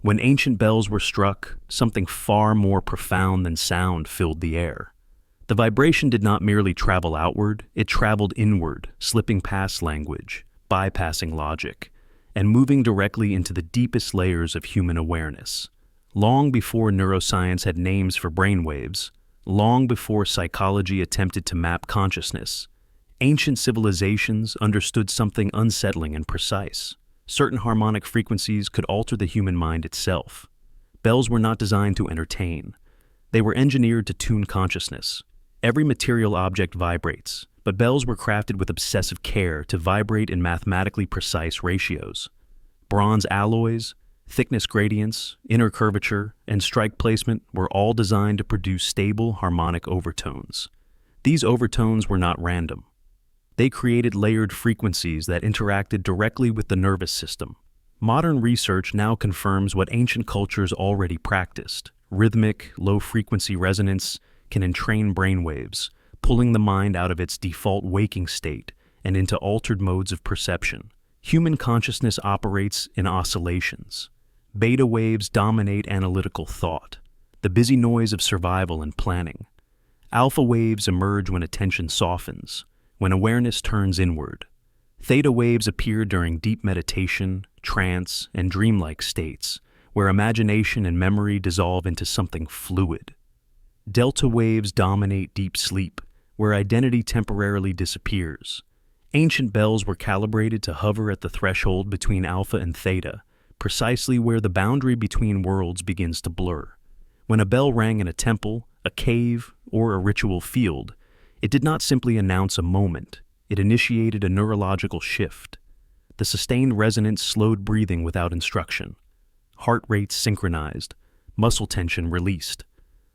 When ancient bells were struck, something far more profound than sound filled the air. The vibration did not merely travel outward, it traveled inward, slipping past language, bypassing logic, and moving directly into the deepest layers of human awareness. Long before neuroscience had names for brainwaves, long before psychology attempted to map consciousness, ancient civilizations understood something unsettling and precise. Certain harmonic frequencies could alter the human mind itself. Bells were not designed to entertain. They were engineered to tune consciousness. Every material object vibrates, but bells were crafted with obsessive care to vibrate in mathematically precise ratios. Bronze alloys, thickness gradients, inner curvature, and strike placement were all designed to produce stable harmonic overtones. These overtones were not random. They created layered frequencies that interacted directly with the nervous system. Modern research now confirms what ancient cultures already practiced. Rhythmic, low-frequency resonance can entrain brainwaves, pulling the mind out of its default waking state and into altered modes of perception. Human consciousness operates in oscillations. Beta waves dominate analytical thought, the busy noise of survival and planning. Alpha waves emerge when attention softens, when awareness turns inward. Theta waves appear during deep meditation, trance, and dreamlike states, where imagination and memory dissolve into something fluid. Delta waves dominate deep sleep, where identity temporarily disappears. Ancient bells were calibrated to hover at the threshold between alpha and theta, precisely where the boundary between worlds begins to blur. When a bell rang in a temple, a cave, or a ritual field, it did not simply announce a moment, it initiated a neurological shift. The sustained resonance slowed breathing without instruction. Heart rates synchronized, muscle tension released.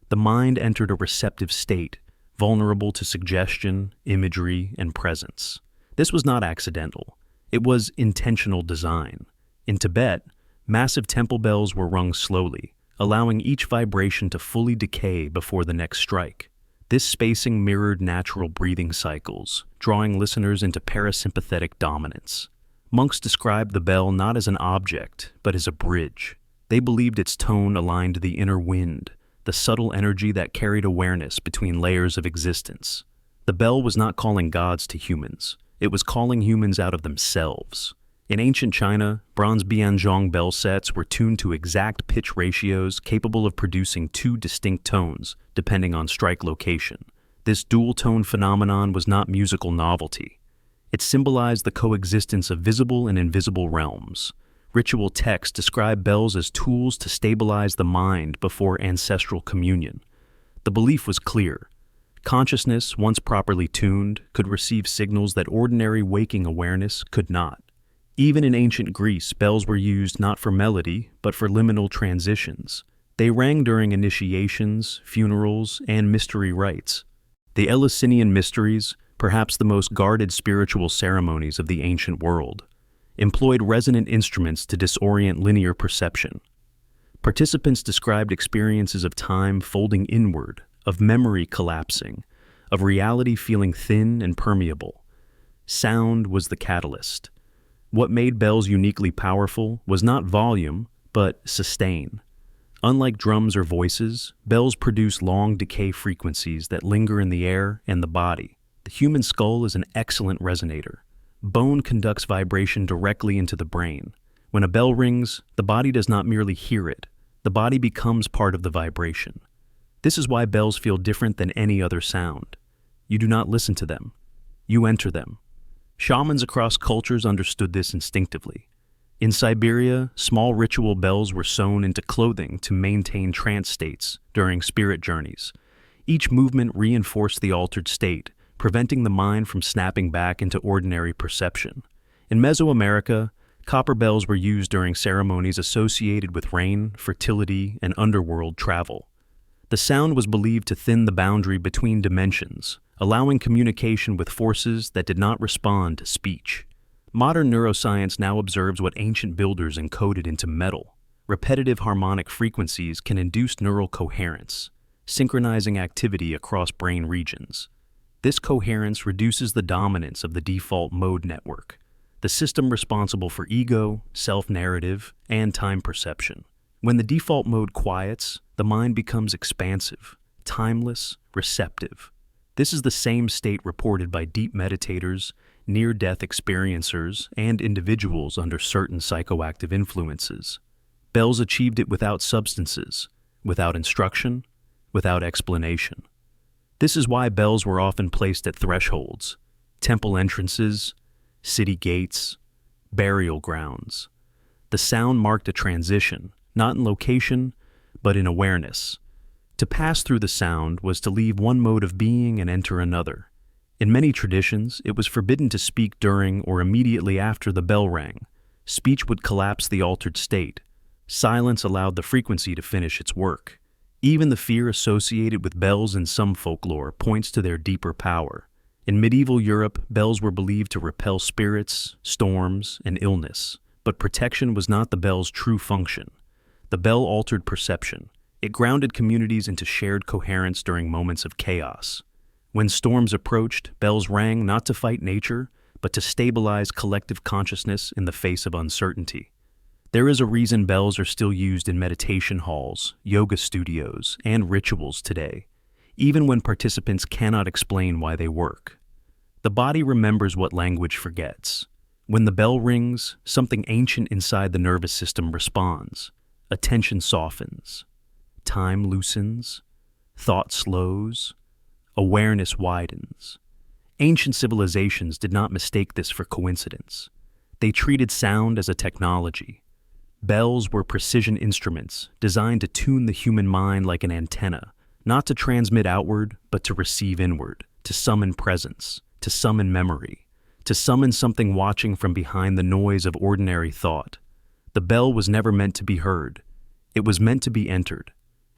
The mind entered a receptive state, vulnerable to suggestion, imagery, and presence. This was not accidental. It was intentional design. In Tibet, massive temple bells were rung slowly, allowing each vibration to fully decay before the next strike. This spacing mirrored natural breathing cycles, drawing listeners into parasympathetic dominance. Monks described the bell not as an object, but as a bridge. They believed its tone aligned the inner wind, the subtle energy that carried awareness between layers of existence. The bell was not calling gods to humans. It was calling humans out of themselves. In ancient China, bronze Bianzhong bell sets were tuned to exact pitch ratios capable of producing two distinct tones, depending on strike location. This dual-tone phenomenon was not musical novelty. It symbolized the coexistence of visible and invisible realms. Ritual texts describe bells as tools to stabilize the mind before ancestral communion. The belief was clear. Consciousness, once properly tuned, could receive signals that ordinary waking awareness could not. Even in ancient Greece, bells were used not for melody, but for liminal transitions. They rang during initiations, funerals, and mystery rites. The Eleusinian Mysteries, perhaps the most guarded spiritual ceremonies of the ancient world, employed resonant instruments to disorient linear perception. Participants described experiences of time folding inward, of memory collapsing, of reality feeling thin and permeable. Sound was the catalyst. What made bells uniquely powerful was not volume, but sustain. Unlike drums or voices, bells produce long decay frequencies that linger in the air and the body. The human skull is an excellent resonator. Bone conducts vibration directly into the brain. When a bell rings, the body does not merely hear it. The body becomes part of the vibration. This is why bells feel different than any other sound. You do not listen to them. You enter them. Shamans across cultures understood this instinctively. In Siberia, small ritual bells were sewn into clothing to maintain trance states during spirit journeys. Each movement reinforced the altered state, preventing the mind from snapping back into ordinary perception. In Mesoamerica, copper bells were used during ceremonies associated with rain, fertility, and underworld travel. The sound was believed to thin the boundary between dimensions, allowing communication with forces that did not respond to speech. Modern neuroscience now observes what ancient builders encoded into metal. Repetitive harmonic frequencies can induce neural coherence, synchronizing activity across brain regions. This coherence reduces the dominance of the default mode network, the system responsible for ego, self-narrative, and time perception. When the default mode quiets, the mind becomes expansive, timeless, receptive. This is the same state reported by deep meditators, near-death experiencers, and individuals under certain psychoactive influences. Bells achieved it without substances, without instruction, without explanation. This is why bells were often placed at thresholds, temple entrances, city gates, burial grounds. The sound marked a transition, not in location, but in awareness. To pass through the sound was to leave one mode of being and enter another. In many traditions, it was forbidden to speak during or immediately after the bell rang. Speech would collapse the altered state. Silence allowed the frequency to finish its work. Even the fear associated with bells in some folklore points to their deeper power. In medieval Europe, bells were believed to repel spirits, storms, and illness. But protection was not the bell's true function. The bell altered perception. It grounded communities into shared coherence during moments of chaos. When storms approached, bells rang not to fight nature, but to stabilize collective consciousness in the face of uncertainty. There is a reason bells are still used in meditation halls, yoga studios, and rituals today, even when participants cannot explain why they work. The body remembers what language forgets. When the bell rings, something ancient inside the nervous system responds. Attention softens. Time loosens. Thought slows. Awareness widens. Ancient civilizations did not mistake this for coincidence. They treated sound as a technology. Bells were precision instruments designed to tune the human mind like an antenna, not to transmit outward, but to receive inward, to summon presence, to summon memory, to summon something watching from behind the noise of ordinary thought. The bell was never meant to be heard. It was meant to be entered.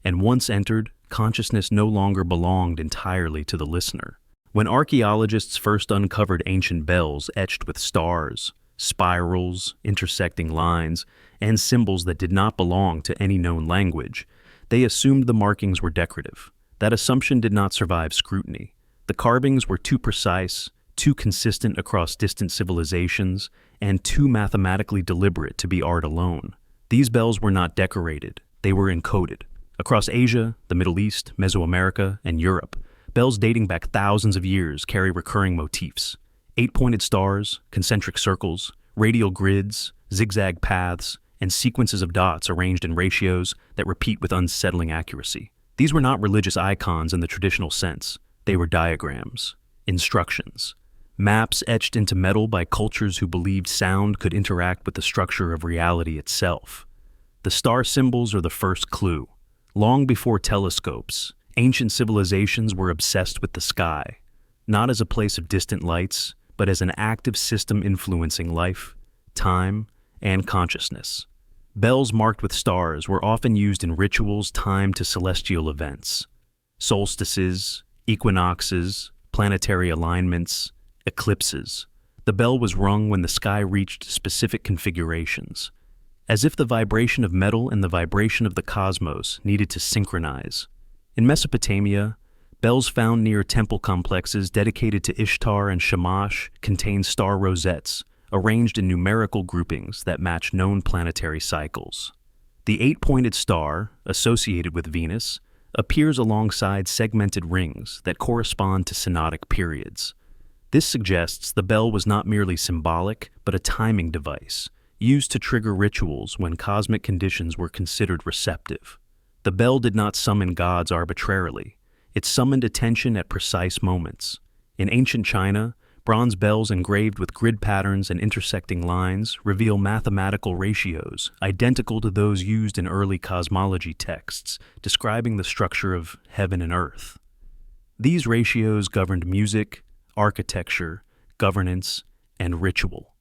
And once entered, consciousness no longer belonged entirely to the listener. When archaeologists first uncovered ancient bells etched with stars, spirals, intersecting lines, and symbols that did not belong to any known language, they assumed the markings were decorative. That assumption did not survive scrutiny. The carvings were too precise, too consistent across distant civilizations, and too mathematically deliberate to be art alone. These bells were not decorated, they were encoded. Across Asia, the Middle East, Mesoamerica, and Europe, bells dating back thousands of years carry recurring motifs. 8-pointed stars, concentric circles, radial grids, zigzag paths, and sequences of dots arranged in ratios that repeat with unsettling accuracy. These were not religious icons in the traditional sense. They were diagrams, instructions, maps etched into metal by cultures who believed sound could interact with the structure of reality itself. The star symbols are the first clue. Long before telescopes, ancient civilizations were obsessed with the sky, not as a place of distant lights, but as an active system influencing life, time, and consciousness. Bells marked with stars were often used in rituals timed to celestial events. Solstices, equinoxes, planetary alignments, eclipses. The bell was rung when the sky reached specific configurations, as if the vibration of metal and the vibration of the cosmos needed to synchronize. In Mesopotamia, bells found near temple complexes dedicated to Ishtar and Shamash contained star rosettes, arranged in numerical groupings that match known planetary cycles. The 8-pointed star, associated with Venus, appears alongside segmented rings that correspond to synodic periods. This suggests the bell was not merely symbolic, but a timing device, used to trigger rituals when cosmic conditions were considered receptive. The bell did not summon gods arbitrarily. It summoned attention at precise moments. In ancient China, bronze bells engraved with grid patterns and intersecting lines reveal mathematical ratios identical to those used in early cosmology texts, describing the structure of heaven and earth. These ratios governed music, architecture, governance, and ritual.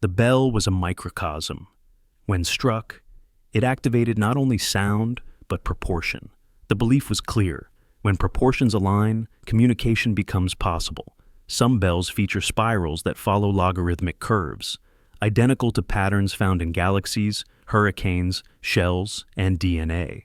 The bell was a microcosm. When struck, it activated not only sound, but proportion. The belief was clear. When proportions align, communication becomes possible. Some bells feature spirals that follow logarithmic curves, identical to patterns found in galaxies, hurricanes, shells, and DNA.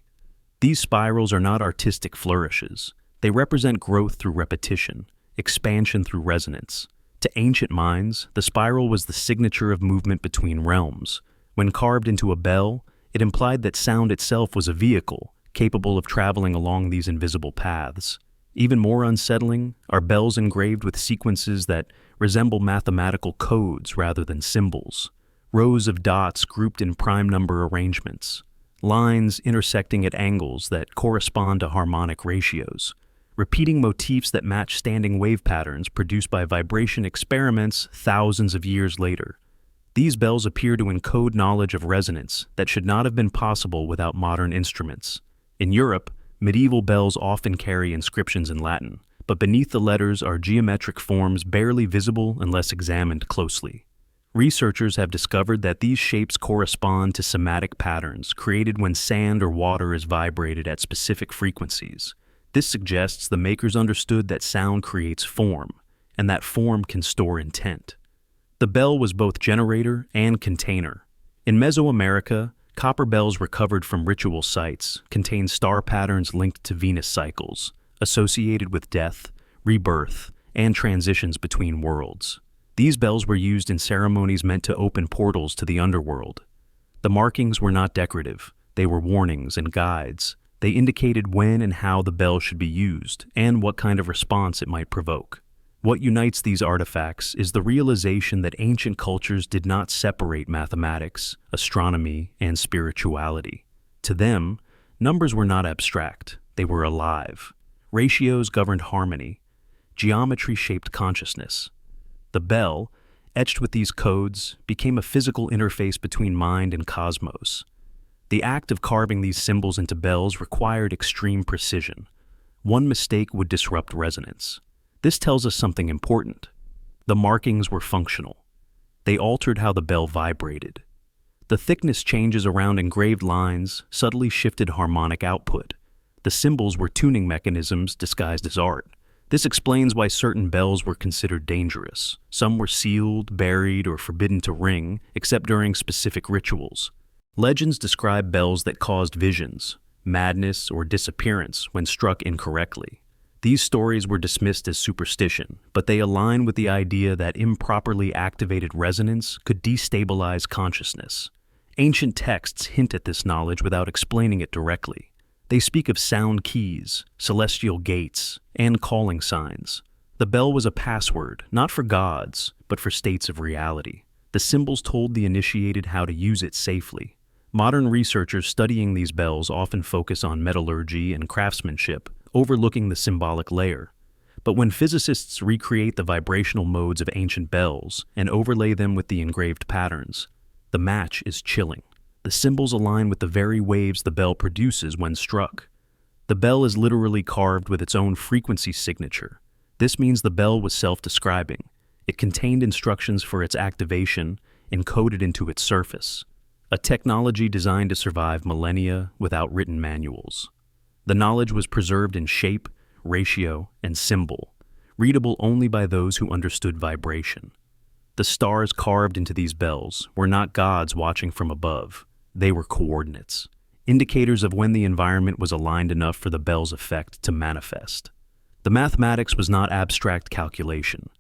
These spirals are not artistic flourishes. They represent growth through repetition, expansion through resonance. To ancient minds, the spiral was the signature of movement between realms. When carved into a bell, It implied that sound itself was a vehicle, capable of traveling along these invisible paths. Even more unsettling are bells engraved with sequences that resemble mathematical codes rather than symbols. Rows of dots grouped in prime number arrangements. Lines intersecting at angles that correspond to harmonic ratios. Repeating motifs that match standing wave patterns produced by vibration experiments thousands of years later. These bells appear to encode knowledge of resonance that should not have been possible without modern instruments. In Europe, medieval bells often carry inscriptions in Latin, but beneath the letters are geometric forms barely visible unless examined closely. Researchers have discovered that these shapes correspond to somatic patterns created when sand or water is vibrated at specific frequencies. This suggests the makers understood that sound creates form, and that form can store intent. The bell was both generator and container. In Mesoamerica, copper bells recovered from ritual sites contain star patterns linked to Venus cycles, associated with death, rebirth, and transitions between worlds. These bells were used in ceremonies meant to open portals to the underworld. The markings were not decorative, they were warnings and guides. They indicated when and how the bell should be used and what kind of response it might provoke. What unites these artifacts is the realization that ancient cultures did not separate mathematics, astronomy, and spirituality. To them, numbers were not abstract, they were alive. Ratios governed harmony. Geometry shaped consciousness. The bell, etched with these codes, became a physical interface between mind and cosmos. The act of carving these symbols into bells required extreme precision. One mistake would disrupt resonance. This tells us something important. The markings were functional. They altered how the bell vibrated. The thickness changes around engraved lines subtly shifted harmonic output. The symbols were tuning mechanisms disguised as art. This explains why certain bells were considered dangerous. Some were sealed, buried, or forbidden to ring, except during specific rituals. Legends describe bells that caused visions, madness, or disappearance when struck incorrectly. These stories were dismissed as superstition, but they align with the idea that improperly activated resonance could destabilize consciousness. Ancient texts hint at this knowledge without explaining it directly. They speak of sound keys, celestial gates, and calling signs. The bell was a password, not for gods, but for states of reality. The symbols told the initiated how to use it safely. Modern researchers studying these bells often focus on metallurgy and craftsmanship, overlooking the symbolic layer. But when physicists recreate the vibrational modes of ancient bells and overlay them with the engraved patterns, the match is chilling. The symbols align with the very waves the bell produces when struck. The bell is literally carved with its own frequency signature. This means the bell was self-describing. It contained instructions for its activation encoded into its surface, a technology designed to survive millennia without written manuals. The knowledge was preserved in shape, ratio, and symbol, readable only by those who understood vibration. The stars carved into these bells were not gods watching from above. They were coordinates, indicators of when the environment was aligned enough for the bell's effect to manifest. The mathematics was not abstract calculation.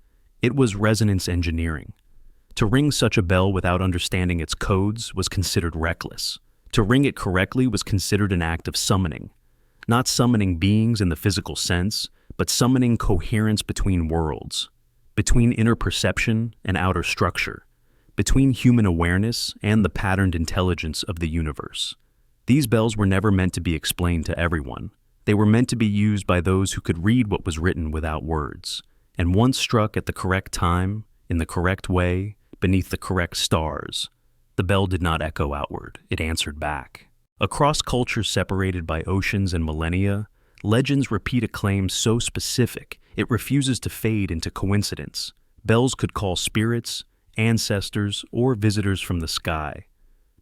It was resonance engineering. To ring such a bell without understanding its codes was considered reckless. To ring it correctly was considered an act of summoning. Not summoning beings in the physical sense, but summoning coherence between worlds, between inner perception and outer structure, between human awareness and the patterned intelligence of the universe. These bells were never meant to be explained to everyone. They were meant to be used by those who could read what was written without words. And once struck at the correct time, in the correct way, beneath the correct stars, the bell did not echo outward, it answered back. Across cultures separated by oceans and millennia, legends repeat a claim so specific it refuses to fade into coincidence. Bells could call spirits, ancestors, or visitors from the sky.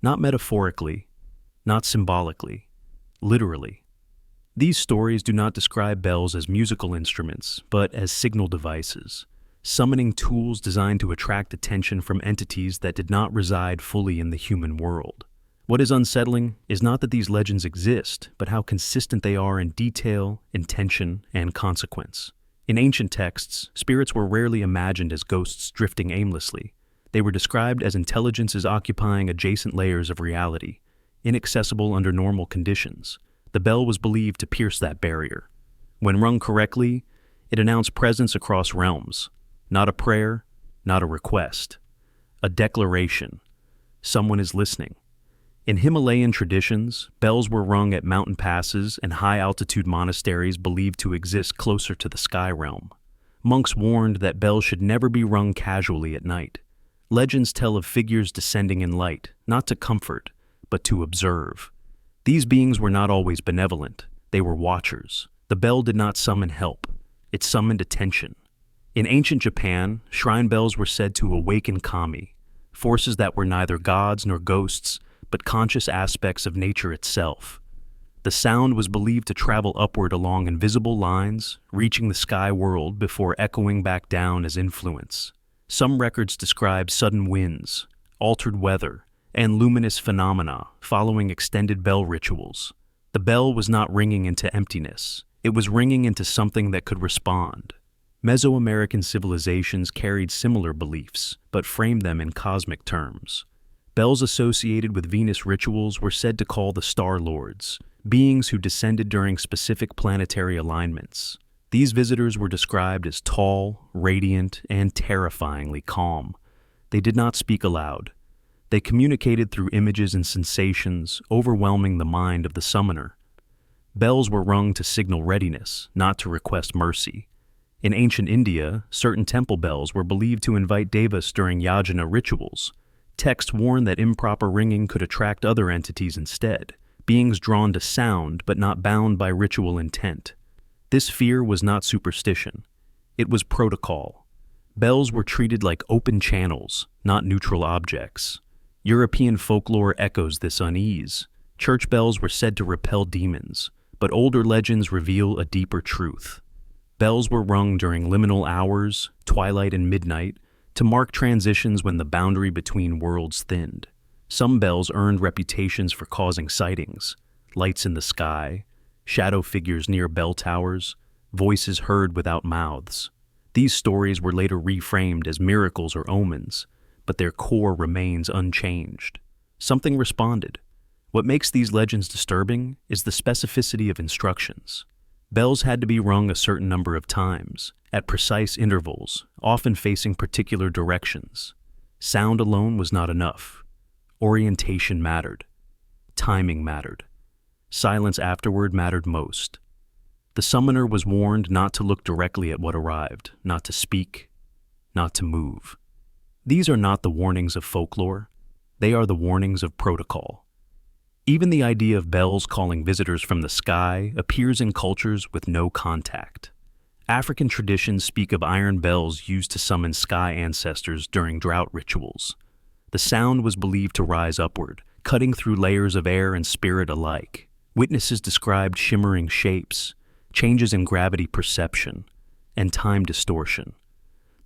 Not metaphorically, not symbolically, literally. These stories do not describe bells as musical instruments, but as signal devices, summoning tools designed to attract attention from entities that did not reside fully in the human world. What is unsettling is not that these legends exist, but how consistent they are in detail, intention, and consequence. In ancient texts, spirits were rarely imagined as ghosts drifting aimlessly. They were described as intelligences occupying adjacent layers of reality, inaccessible under normal conditions. The bell was believed to pierce that barrier. When rung correctly, it announced presence across realms. Not a prayer, not a request. A declaration. Someone is listening. In Himalayan traditions, bells were rung at mountain passes and high-altitude monasteries believed to exist closer to the sky realm. Monks warned that bells should never be rung casually at night. Legends tell of figures descending in light, not to comfort, but to observe. These beings were not always benevolent. They were watchers. The bell did not summon help. It summoned attention. In ancient Japan, shrine bells were said to awaken kami, forces that were neither gods nor ghosts, but conscious aspects of nature itself. The sound was believed to travel upward along invisible lines, reaching the sky world before echoing back down as influence. Some records describe sudden winds, altered weather, and luminous phenomena following extended bell rituals. The bell was not ringing into emptiness. It was ringing into something that could respond. Mesoamerican civilizations carried similar beliefs, but framed them in cosmic terms. Bells associated with Venus rituals were said to call the Star Lords, beings who descended during specific planetary alignments. These visitors were described as tall, radiant, and terrifyingly calm. They did not speak aloud. They communicated through images and sensations, overwhelming the mind of the summoner. Bells were rung to signal readiness, not to request mercy. In ancient India, certain temple bells were believed to invite devas during yajna rituals. Texts warned that improper ringing could attract other entities instead, beings drawn to sound but not bound by ritual intent. This fear was not superstition. It was protocol. Bells were treated like open channels, not neutral objects. European folklore echoes this unease. Church bells were said to repel demons, but older legends reveal a deeper truth. Bells were rung during liminal hours, twilight and midnight, to mark transitions when the boundary between worlds thinned. Some bells earned reputations for causing sightings, lights in the sky, shadow figures near bell towers, voices heard without mouths. These stories were later reframed as miracles or omens, but their core remains unchanged. Something responded. What makes these legends disturbing is the specificity of instructions. Bells had to be rung a certain number of times, at precise intervals, often facing particular directions. Sound alone was not enough. Orientation mattered. Timing mattered. Silence afterward mattered most. The summoner was warned not to look directly at what arrived, not to speak, not to move. These are not the warnings of folklore. They are the warnings of protocol. Even the idea of bells calling visitors from the sky appears in cultures with no contact. African traditions speak of iron bells used to summon sky ancestors during drought rituals. The sound was believed to rise upward, cutting through layers of air and spirit alike. Witnesses described shimmering shapes, changes in gravity perception, and time distortion.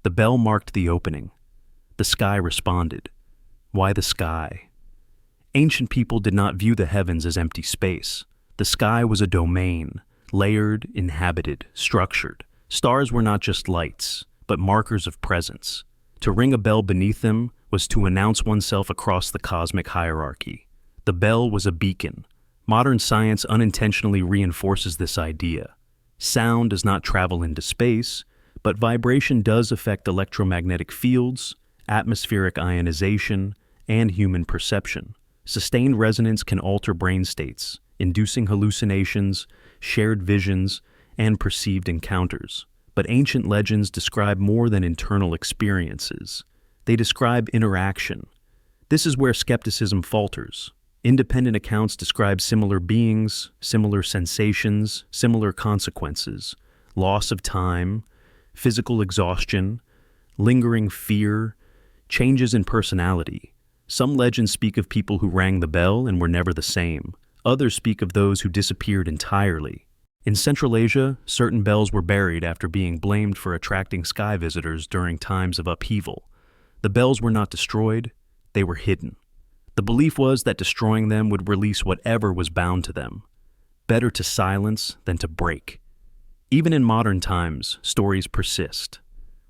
The bell marked the opening. The sky responded. Why the sky? Ancient people did not view the heavens as empty space. The sky was a domain, layered, inhabited, structured. Stars were not just lights, but markers of presence. To ring a bell beneath them was to announce oneself across the cosmic hierarchy. The bell was a beacon. Modern science unintentionally reinforces this idea. Sound does not travel into space, but vibration does affect electromagnetic fields, atmospheric ionization, and human perception. Sustained resonance can alter brain states, inducing hallucinations, shared visions, and perceived encounters. But ancient legends describe more than internal experiences. They describe interaction. This is where skepticism falters. Independent accounts describe similar beings, similar sensations, similar consequences, loss of time, physical exhaustion, lingering fear, changes in personality. Some legends speak of people who rang the bell and were never the same. Others speak of those who disappeared entirely. In Central Asia, certain bells were buried after being blamed for attracting sky visitors during times of upheaval. The bells were not destroyed, they were hidden. The belief was that destroying them would release whatever was bound to them. Better to silence than to break. Even in modern times, stories persist.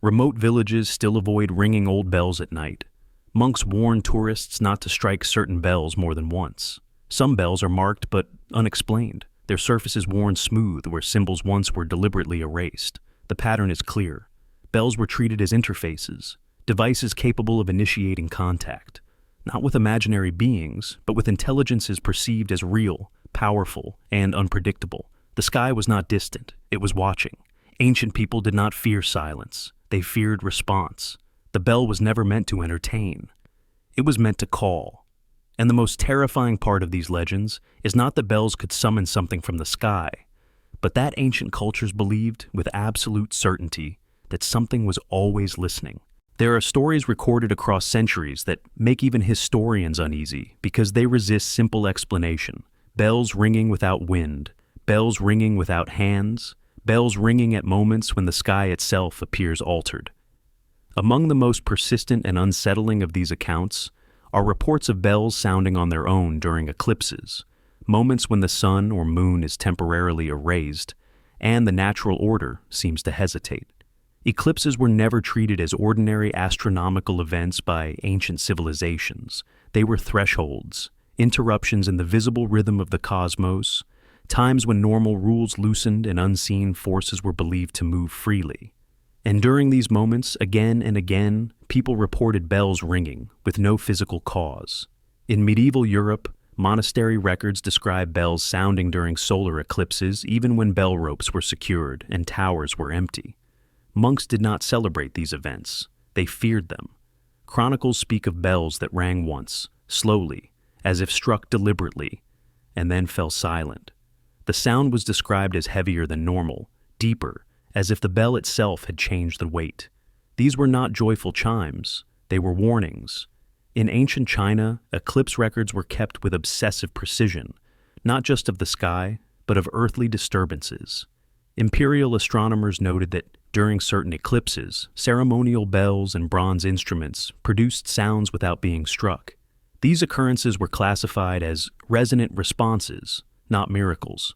Remote villages still avoid ringing old bells at night. Monks warn tourists not to strike certain bells more than once. Some bells are marked but unexplained, their surfaces worn smooth where symbols once were deliberately erased. The pattern is clear. Bells were treated as interfaces, devices capable of initiating contact, not with imaginary beings, but with intelligences perceived as real, powerful, and unpredictable. The sky was not distant, it was watching. Ancient people did not fear silence, they feared response. The bell was never meant to entertain. It was meant to call. And the most terrifying part of these legends is not that bells could summon something from the sky, but that ancient cultures believed with absolute certainty that something was always listening. There are stories recorded across centuries that make even historians uneasy because they resist simple explanation. Bells ringing without wind, bells ringing without hands, bells ringing at moments when the sky itself appears altered. Among the most persistent and unsettling of these accounts are reports of bells sounding on their own during eclipses, moments when the sun or moon is temporarily erased, and the natural order seems to hesitate. Eclipses were never treated as ordinary astronomical events by ancient civilizations. They were thresholds, interruptions in the visible rhythm of the cosmos, times when normal rules loosened and unseen forces were believed to move freely. And during these moments, again and again, people reported bells ringing with no physical cause. In medieval Europe, monastery records describe bells sounding during solar eclipses even when bell ropes were secured and towers were empty. Monks did not celebrate these events. They feared them. Chronicles speak of bells that rang once, slowly, as if struck deliberately, and then fell silent. The sound was described as heavier than normal, deeper, as if the bell itself had changed the weight. These were not joyful chimes. They were warnings. In ancient China, eclipse records were kept with obsessive precision, not just of the sky, but of earthly disturbances. Imperial astronomers noted that during certain eclipses, ceremonial bells and bronze instruments produced sounds without being struck. These occurrences were classified as resonant responses, not miracles.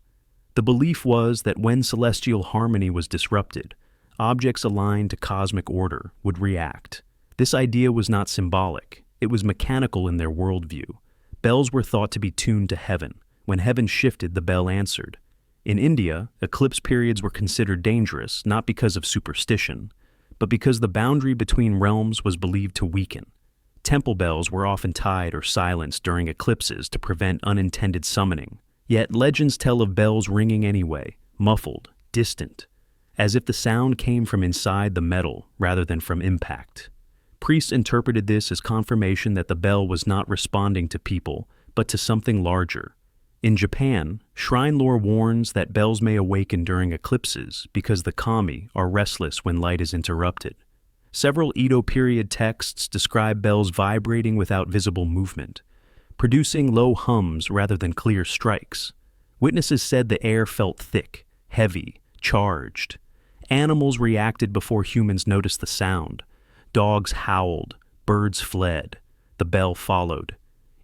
The belief was that when celestial harmony was disrupted, objects aligned to cosmic order would react. This idea was not symbolic, it was mechanical in their worldview. Bells were thought to be tuned to heaven. When heaven shifted, the bell answered. In India, eclipse periods were considered dangerous not because of superstition, but because the boundary between realms was believed to weaken. Temple bells were often tied or silenced during eclipses to prevent unintended summoning. Yet legends tell of bells ringing anyway, muffled, distant, as if the sound came from inside the metal rather than from impact. Priests interpreted this as confirmation that the bell was not responding to people, but to something larger. In Japan, shrine lore warns that bells may awaken during eclipses because the kami are restless when light is interrupted. Several Edo period texts describe bells vibrating without visible movement, producing low hums rather than clear strikes. Witnesses said the air felt thick, heavy, charged. Animals reacted before humans noticed the sound. Dogs howled, birds fled. The bell followed.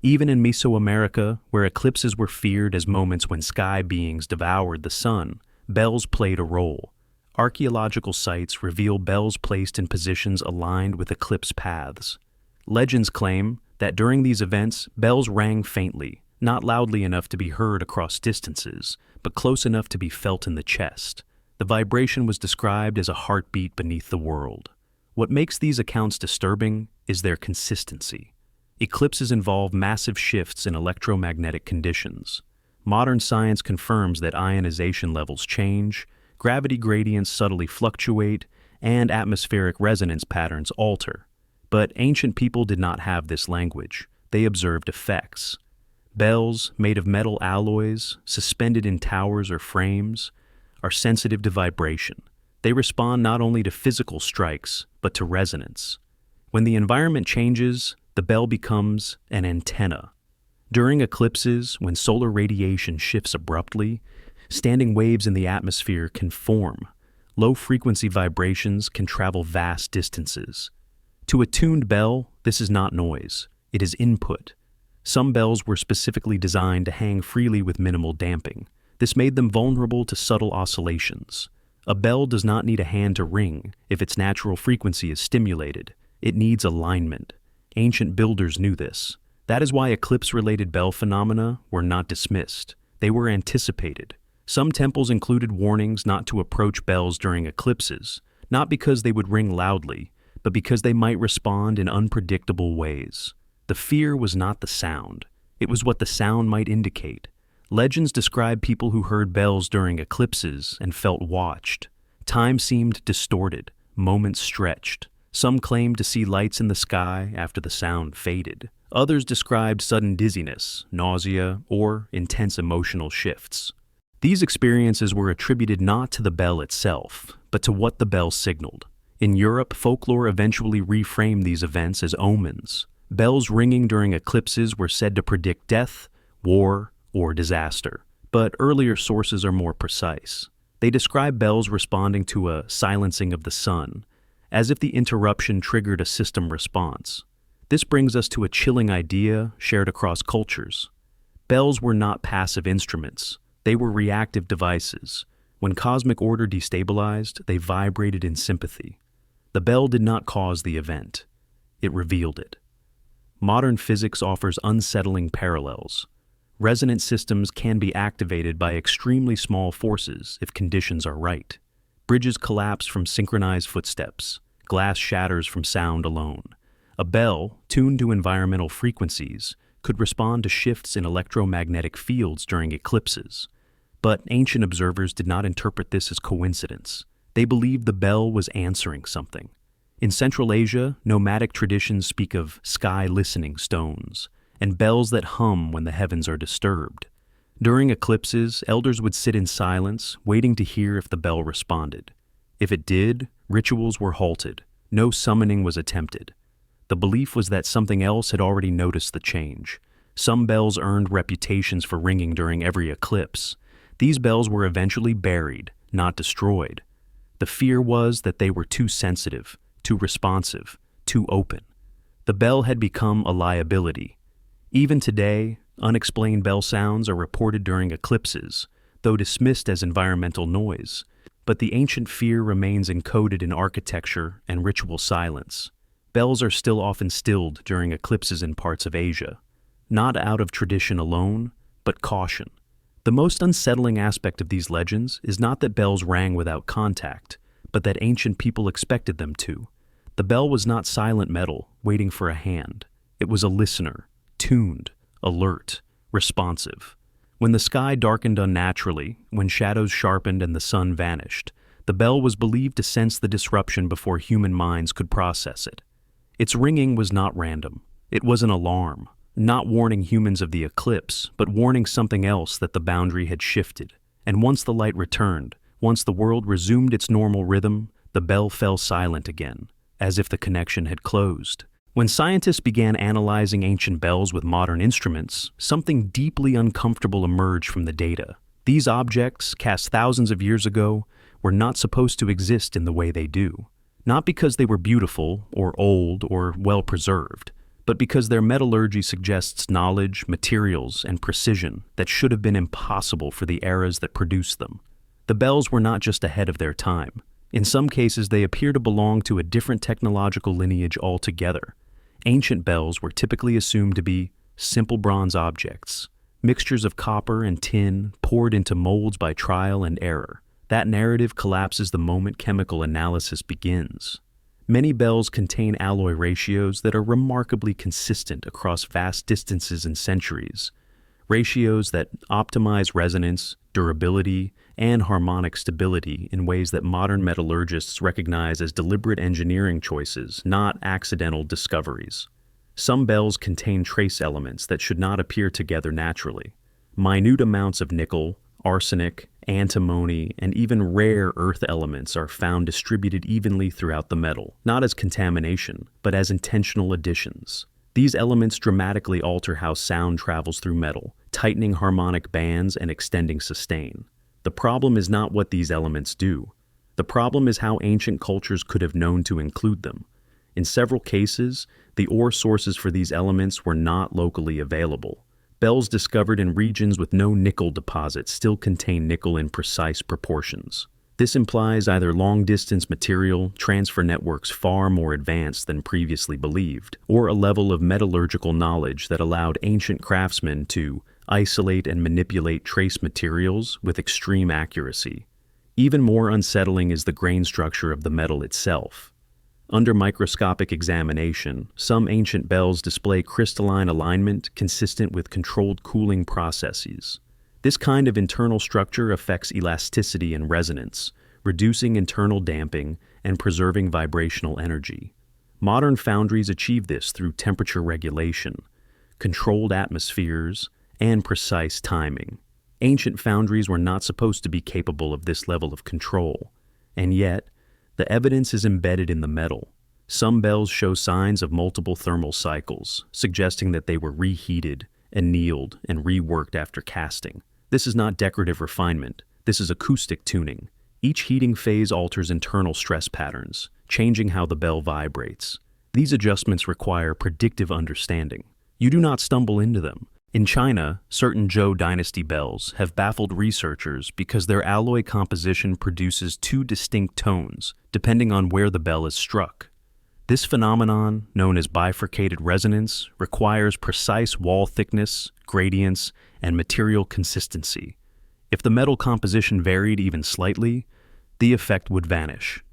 Even in Mesoamerica, where eclipses were feared as moments when sky beings devoured the sun, bells played a role. Archaeological sites reveal bells placed in positions aligned with eclipse paths. Legends claim that during these events, bells rang faintly, not loudly enough to be heard across distances, but close enough to be felt in the chest. The vibration was described as a heartbeat beneath the world. What makes these accounts disturbing is their consistency. Eclipses involve massive shifts in electromagnetic conditions. Modern science confirms that ionization levels change, gravity gradients subtly fluctuate, and atmospheric resonance patterns alter. But ancient people did not have this language. They observed effects. Bells, made of metal alloys, suspended in towers or frames, are sensitive to vibration. They respond not only to physical strikes, but to resonance. When the environment changes, the bell becomes an antenna. During eclipses, when solar radiation shifts abruptly, standing waves in the atmosphere can form. Low-frequency vibrations can travel vast distances. To a tuned bell, this is not noise. It is input. Some bells were specifically designed to hang freely with minimal damping. This made them vulnerable to subtle oscillations. A bell does not need a hand to ring if its natural frequency is stimulated. It needs alignment. Ancient builders knew this. That is why eclipse-related bell phenomena were not dismissed. They were anticipated. Some temples included warnings not to approach bells during eclipses, not because they would ring loudly, but because they might respond in unpredictable ways. The fear was not the sound. It was what the sound might indicate. Legends describe people who heard bells during eclipses and felt watched. Time seemed distorted, moments stretched. Some claimed to see lights in the sky after the sound faded. Others described sudden dizziness, nausea, or intense emotional shifts. These experiences were attributed not to the bell itself, but to what the bell signaled. In Europe, folklore eventually reframed these events as omens. Bells ringing during eclipses were said to predict death, war, or disaster. But earlier sources are more precise. They describe bells responding to a silencing of the sun, as if the interruption triggered a system response. This brings us to a chilling idea shared across cultures. Bells were not passive instruments. They were reactive devices. When cosmic order destabilized, they vibrated in sympathy. The bell did not cause the event. It revealed it. Modern physics offers unsettling parallels. Resonant systems can be activated by extremely small forces if conditions are right. Bridges collapse from synchronized footsteps. Glass shatters from sound alone. A bell, tuned to environmental frequencies, could respond to shifts in electromagnetic fields during eclipses. But ancient observers did not interpret this as coincidence. They believed the bell was answering something. In Central Asia, nomadic traditions speak of sky-listening stones, and bells that hum when the heavens are disturbed. During eclipses, elders would sit in silence, waiting to hear if the bell responded. If it did, rituals were halted. No summoning was attempted. The belief was that something else had already noticed the change. Some bells earned reputations for ringing during every eclipse. These bells were eventually buried, not destroyed. The fear was that they were too sensitive, too responsive, too open. The bell had become a liability. Even today, unexplained bell sounds are reported during eclipses, though dismissed as environmental noise. But the ancient fear remains encoded in architecture and ritual silence. Bells are still often stilled during eclipses in parts of Asia, not out of tradition alone, but caution. The most unsettling aspect of these legends is not that bells rang without contact, but that ancient people expected them to. The bell was not silent metal, waiting for a hand. It was a listener, tuned, alert, responsive. When the sky darkened unnaturally, when shadows sharpened and the sun vanished, the bell was believed to sense the disruption before human minds could process it. Its ringing was not random. It was an alarm, not warning humans of the eclipse, but warning something else that the boundary had shifted. And once the light returned, once the world resumed its normal rhythm, the bell fell silent again, as if the connection had closed. When scientists began analyzing ancient bells with modern instruments, something deeply uncomfortable emerged from the data. These objects, cast thousands of years ago, were not supposed to exist in the way they do. Not because they were beautiful, or old, or well-preserved, but because their metallurgy suggests knowledge, materials, and precision that should have been impossible for the eras that produced them. The bells were not just ahead of their time. In some cases, they appear to belong to a different technological lineage altogether. Ancient bells were typically assumed to be simple bronze objects, mixtures of copper and tin poured into molds by trial and error. That narrative collapses the moment chemical analysis begins. Many bells contain alloy ratios that are remarkably consistent across vast distances and centuries, ratios that optimize resonance, durability, and harmonic stability in ways that modern metallurgists recognize as deliberate engineering choices, not accidental discoveries. Some bells contain trace elements that should not appear together naturally. Minute amounts of nickel, arsenic, antimony, and even rare earth elements are found distributed evenly throughout the metal, not as contamination, but as intentional additions. These elements dramatically alter how sound travels through metal, tightening harmonic bands and extending sustain. The problem is not what these elements do. The problem is how ancient cultures could have known to include them. In several cases, the ore sources for these elements were not locally available. Bells discovered in regions with no nickel deposits still contain nickel in precise proportions. This implies either long-distance material transfer networks far more advanced than previously believed, or a level of metallurgical knowledge that allowed ancient craftsmen to isolate and manipulate trace materials with extreme accuracy. Even more unsettling is the grain structure of the metal itself. Under microscopic examination, some ancient bells display crystalline alignment consistent with controlled cooling processes. This kind of internal structure affects elasticity and resonance, reducing internal damping and preserving vibrational energy. Modern foundries achieve this through temperature regulation, controlled atmospheres, and precise timing. Ancient foundries were not supposed to be capable of this level of control, and yet, the evidence is embedded in the metal. Some bells show signs of multiple thermal cycles, suggesting that they were reheated, annealed, and reworked after casting. This is not decorative refinement. This is acoustic tuning. Each heating phase alters internal stress patterns, changing how the bell vibrates. These adjustments require predictive understanding. You do not stumble into them. In China, certain Zhou dynasty bells have baffled researchers because their alloy composition produces two distinct tones, depending on where the bell is struck. This phenomenon, known as bifurcated resonance, requires precise wall thickness, gradients, and material consistency. If the metal composition varied even slightly, the effect would vanish.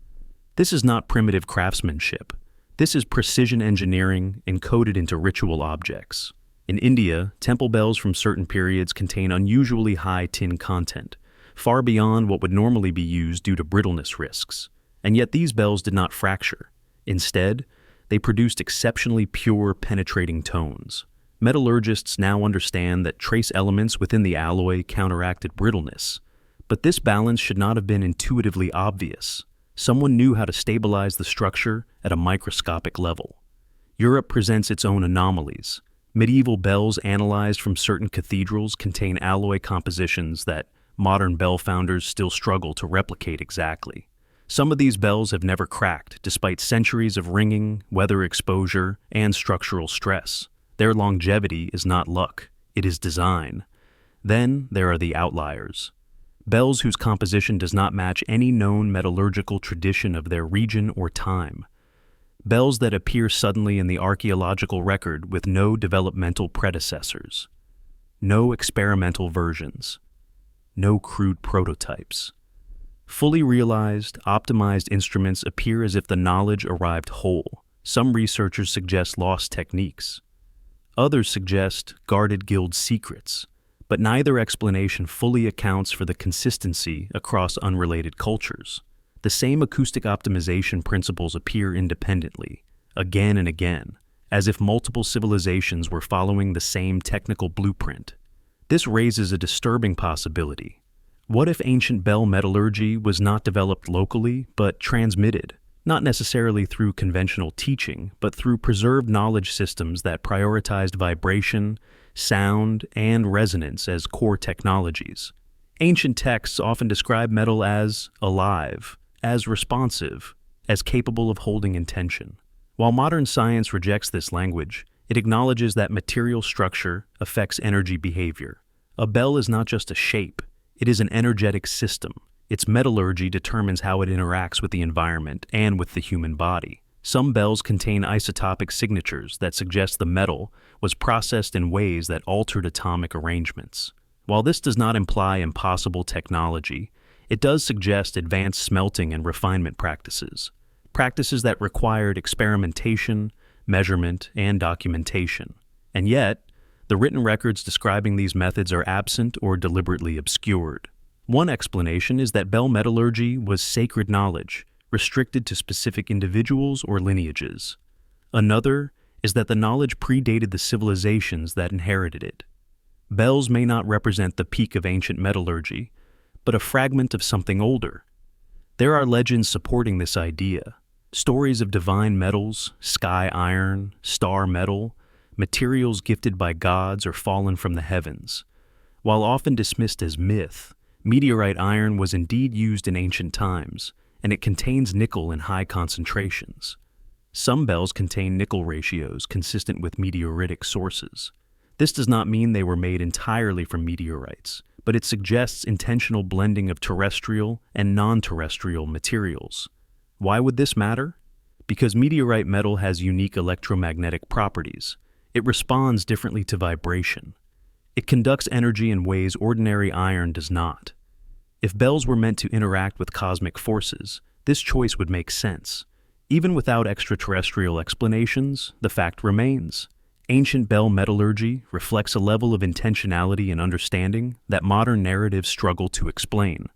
This is not primitive craftsmanship. This is precision engineering encoded into ritual objects. In India, temple bells from certain periods contain unusually high tin content, far beyond what would normally be used due to brittleness risks. And yet these bells did not fracture. Instead, they produced exceptionally pure, penetrating tones. Metallurgists now understand that trace elements within the alloy counteracted brittleness. But this balance should not have been intuitively obvious. Someone knew how to stabilize the structure at a microscopic level. Europe presents its own anomalies. Medieval bells analyzed from certain cathedrals contain alloy compositions that modern bell founders still struggle to replicate exactly. Some of these bells have never cracked, despite centuries of ringing, weather exposure, and structural stress. Their longevity is not luck, it is design. Then there are the outliers. Bells whose composition does not match any known metallurgical tradition of their region or time. Bells that appear suddenly in the archaeological record with no developmental predecessors. No experimental versions. No crude prototypes. Fully realized, optimized instruments appear as if the knowledge arrived whole. Some researchers suggest lost techniques. Others suggest guarded guild secrets, but neither explanation fully accounts for the consistency across unrelated cultures. The same acoustic optimization principles appear independently, again and again, as if multiple civilizations were following the same technical blueprint. This raises a disturbing possibility. What if ancient bell metallurgy was not developed locally, but transmitted, not necessarily through conventional teaching, but through preserved knowledge systems that prioritized vibration, sound, and resonance as core technologies? Ancient texts often describe metal as alive, as responsive, as capable of holding intention. While modern science rejects this language, it acknowledges that material structure affects energy behavior. A bell is not just a shape, it is an energetic system. Its metallurgy determines how it interacts with the environment and with the human body. Some bells contain isotopic signatures that suggest the metal was processed in ways that altered atomic arrangements. While this does not imply impossible technology, it does suggest advanced smelting and refinement practices that required experimentation, measurement, and documentation. And yet, the written records describing these methods are absent or deliberately obscured. One explanation is that bell metallurgy was sacred knowledge, restricted to specific individuals or lineages. Another is that the knowledge predated the civilizations that inherited it. Bells may not represent the peak of ancient metallurgy, but a fragment of something older. There are legends supporting this idea. Stories of divine metals, sky iron, star metal, materials gifted by gods or fallen from the heavens. While often dismissed as myth, meteorite iron was indeed used in ancient times, and it contains nickel in high concentrations. Some bells contain nickel ratios consistent with meteoritic sources. This does not mean they were made entirely from meteorites, but it suggests intentional blending of terrestrial and non-terrestrial materials. Why would this matter? Because meteorite metal has unique electromagnetic properties. It responds differently to vibration. It conducts energy in ways ordinary iron does not. If bells were meant to interact with cosmic forces, this choice would make sense. Even without extraterrestrial explanations, the fact remains. Ancient bell metallurgy reflects a level of intentionality and understanding that modern narratives struggle to explain.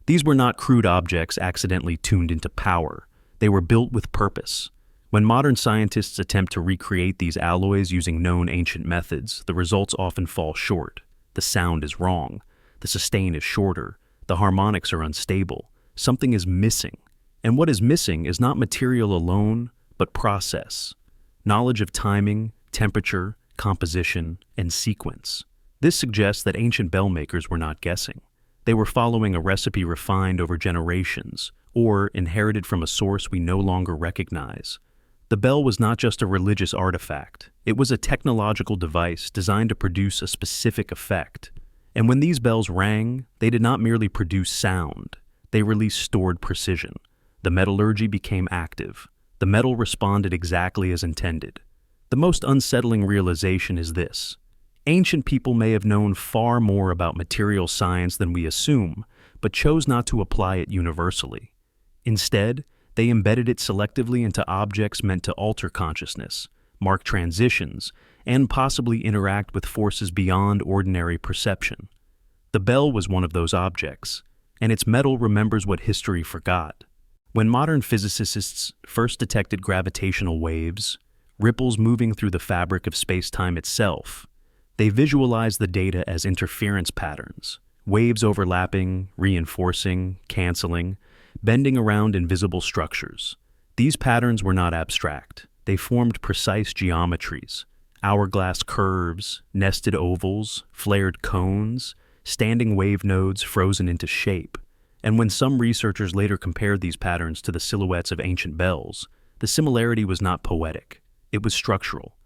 These were not crude objects accidentally tuned into power. They were built with purpose. When modern scientists attempt to recreate these alloys using known ancient methods, the results often fall short. The sound is wrong. The sustain is shorter. The harmonics are unstable. Something is missing. And what is missing is not material alone, but process. Knowledge of timing, temperature, composition, and sequence. This suggests that ancient bell makers were not guessing. They were following a recipe refined over generations, or inherited from a source we no longer recognize. The bell was not just a religious artifact. It was a technological device designed to produce a specific effect. And when these bells rang, they did not merely produce sound. They released stored precision. The metallurgy became active. The metal responded exactly as intended. The most unsettling realization is this. Ancient people may have known far more about material science than we assume, but chose not to apply it universally. Instead, they embedded it selectively into objects meant to alter consciousness, mark transitions, and possibly interact with forces beyond ordinary perception. The bell was one of those objects, and its metal remembers what history forgot. When modern physicists first detected gravitational waves, ripples moving through the fabric of space-time itself, they visualized the data as interference patterns, waves overlapping, reinforcing, canceling, bending around invisible structures. These patterns were not abstract. They formed precise geometries, hourglass curves, nested ovals, flared cones, standing wave nodes frozen into shape. And when some researchers later compared these patterns to the silhouettes of ancient bells, the similarity was not poetic. It was structural.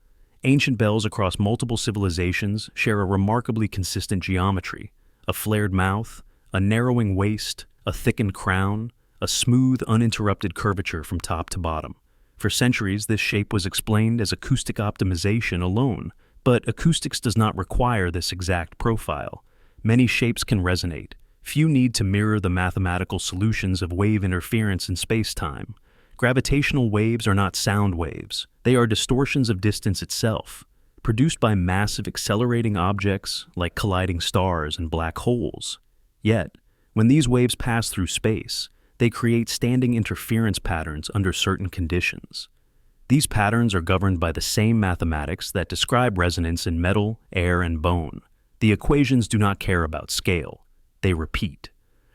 Ancient bells across multiple civilizations share a remarkably consistent geometry: a flared mouth, a narrowing waist, a thickened crown, a smooth, uninterrupted curvature from top to bottom. For centuries, this shape was explained as acoustic optimization alone, but acoustics does not require this exact profile. Many shapes can resonate. Few need to mirror the mathematical solutions of wave interference in space-time. Gravitational waves are not sound waves. They are distortions of distance itself, produced by massive accelerating objects like colliding stars and black holes. Yet, when these waves pass through space, they create standing interference patterns under certain conditions. These patterns are governed by the same mathematics that describe resonance in metal, air, and bone. The equations do not care about scale. They repeat.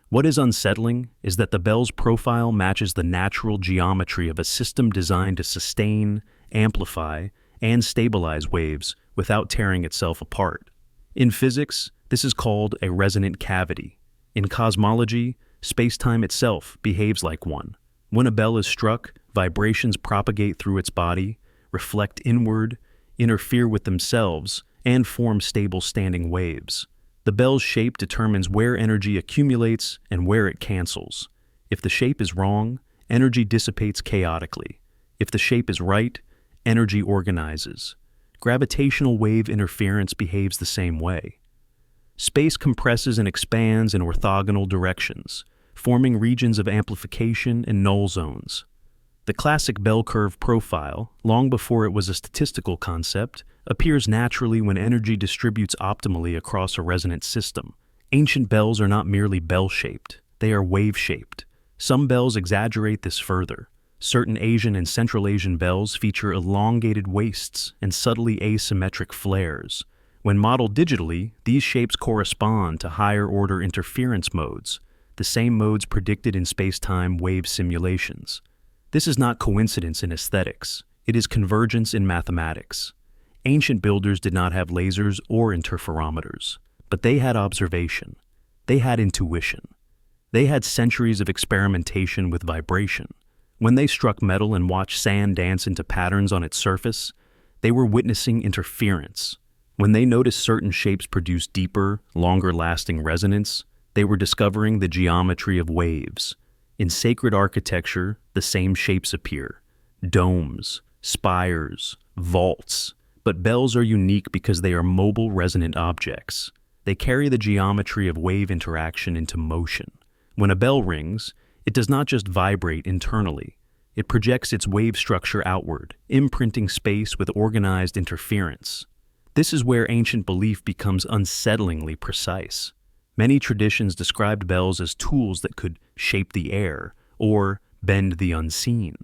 What is unsettling is that the bell's profile matches the natural geometry of a system designed to sustain, amplify, and stabilize waves without tearing itself apart. In physics, this is called a resonant cavity. In cosmology, space-time itself behaves like one. When a bell is struck, vibrations propagate through its body, reflect inward, interfere with themselves, and form stable standing waves. The bell's shape determines where energy accumulates and where it cancels. If the shape is wrong, energy dissipates chaotically. If the shape is right, energy organizes. Gravitational wave interference behaves the same way. Space compresses and expands in orthogonal directions, forming regions of amplification and null zones. The classic bell curve profile, long before it was a statistical concept, appears naturally when energy distributes optimally across a resonant system. Ancient bells are not merely bell-shaped, they are wave-shaped. Some bells exaggerate this further. Certain Asian and Central Asian bells feature elongated waists and subtly asymmetric flares. When modeled digitally, these shapes correspond to higher-order interference modes, the same modes predicted in space-time wave simulations. This is not coincidence in aesthetics, it is convergence in mathematics. Ancient builders did not have lasers or interferometers, but they had observation. They had intuition. They had centuries of experimentation with vibration. When they struck metal and watched sand dance into patterns on its surface, they were witnessing interference. When they noticed certain shapes produce deeper, longer-lasting resonance, they were discovering the geometry of waves. In sacred architecture, the same shapes appear: domes, spires, vaults. But bells are unique because they are mobile resonant objects. They carry the geometry of wave interaction into motion. When a bell rings, it does not just vibrate internally. It projects its wave structure outward, imprinting space with organized interference. This is where ancient belief becomes unsettlingly precise. Many traditions described bells as tools that could shape the air or bend the unseen.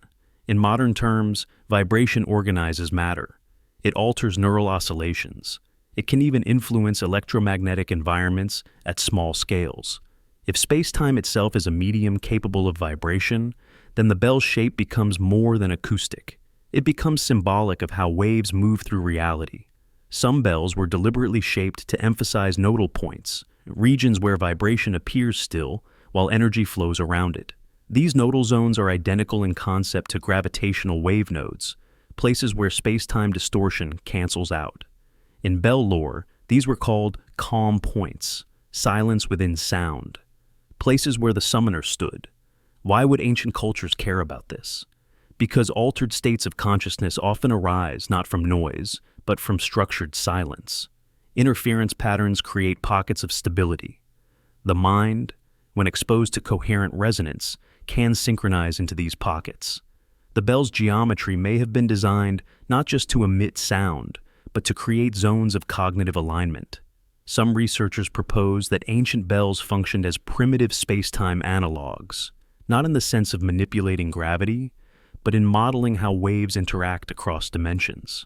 In modern terms, vibration organizes matter. It alters neural oscillations. It can even influence electromagnetic environments at small scales. If space-time itself is a medium capable of vibration, then the bell's shape becomes more than acoustic. It becomes symbolic of how waves move through reality. Some bells were deliberately shaped to emphasize nodal points, regions where vibration appears still while energy flows around it. These nodal zones are identical in concept to gravitational wave nodes, places where space-time distortion cancels out. In bell lore, these were called calm points, silence within sound, places where the summoner stood. Why would ancient cultures care about this? Because altered states of consciousness often arise not from noise, but from structured silence. Interference patterns create pockets of stability. The mind, when exposed to coherent resonance, can synchronize into these pockets. The bell's geometry may have been designed not just to emit sound, but to create zones of cognitive alignment. Some researchers propose that ancient bells functioned as primitive space-time analogs, not in the sense of manipulating gravity, but in modeling how waves interact across dimensions.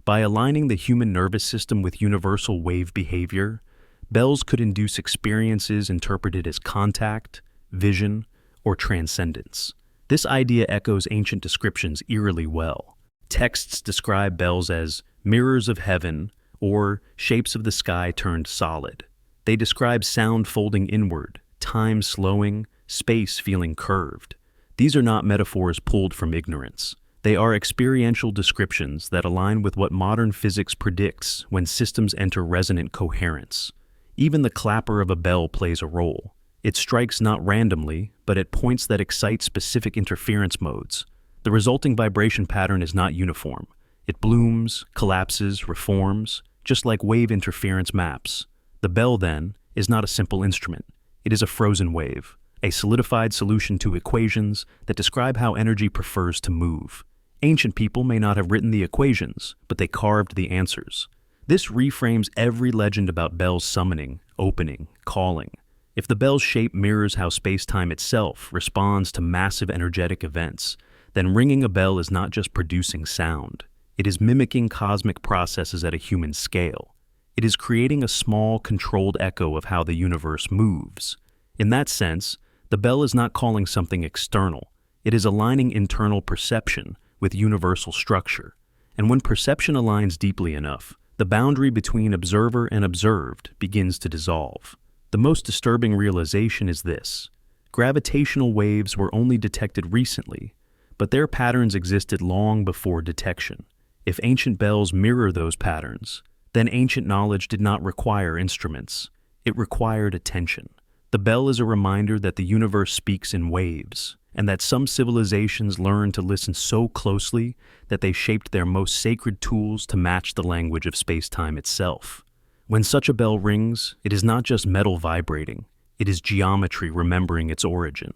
By aligning the human nervous system with universal wave behavior, bells could induce experiences interpreted as contact, vision, or transcendence. This idea echoes ancient descriptions eerily well. Texts describe bells as mirrors of heaven or shapes of the sky turned solid. They describe sound folding inward, time slowing, space feeling curved. These are not metaphors pulled from ignorance. They are experiential descriptions that align with what modern physics predicts when systems enter resonant coherence. Even the clapper of a bell plays a role. It strikes not randomly, but at points that excite specific interference modes. The resulting vibration pattern is not uniform. It blooms, collapses, reforms, just like wave interference maps. The bell, then, is not a simple instrument. It is a frozen wave, a solidified solution to equations that describe how energy prefers to move. Ancient people may not have written the equations, but they carved the answers. This reframes every legend about bells summoning, opening, calling. If the bell's shape mirrors how space-time itself responds to massive energetic events, then ringing a bell is not just producing sound. It is mimicking cosmic processes at a human scale. It is creating a small, controlled echo of how the universe moves. In that sense, the bell is not calling something external. It is aligning internal perception with universal structure. And when perception aligns deeply enough, the boundary between observer and observed begins to dissolve. The most disturbing realization is this: gravitational waves were only detected recently, but their patterns existed long before detection. If ancient bells mirror those patterns, then ancient knowledge did not require instruments. It required attention. The bell is a reminder that the universe speaks in waves, and that some civilizations learned to listen so closely that they shaped their most sacred tools to match the language of space-time itself. When such a bell rings, it is not just metal vibrating, it is geometry remembering its origin.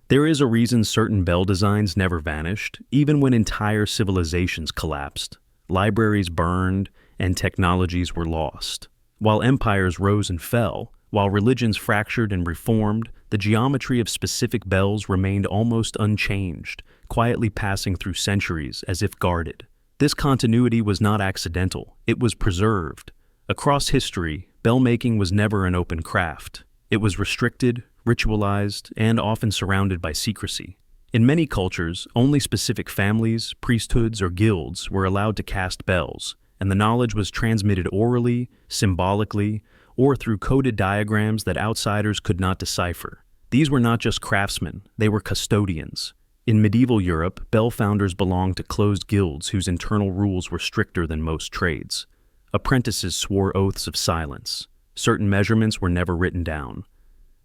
There is a reason certain bell designs never vanished, even when entire civilizations collapsed, libraries burned, and technologies were lost. While empires rose and fell, while religions fractured and reformed, the geometry of specific bells remained almost unchanged, quietly passing through centuries as if guarded. This continuity was not accidental, it was preserved. Across history, bell-making was never an open craft. It was restricted, ritualized, and often surrounded by secrecy. In many cultures, only specific families, priesthoods, or guilds were allowed to cast bells, and the knowledge was transmitted orally, symbolically, or through coded diagrams that outsiders could not decipher. These were not just craftsmen, they were custodians. In medieval Europe, bell founders belonged to closed guilds whose internal rules were stricter than most trades. Apprentices swore oaths of silence. Certain measurements were never written down.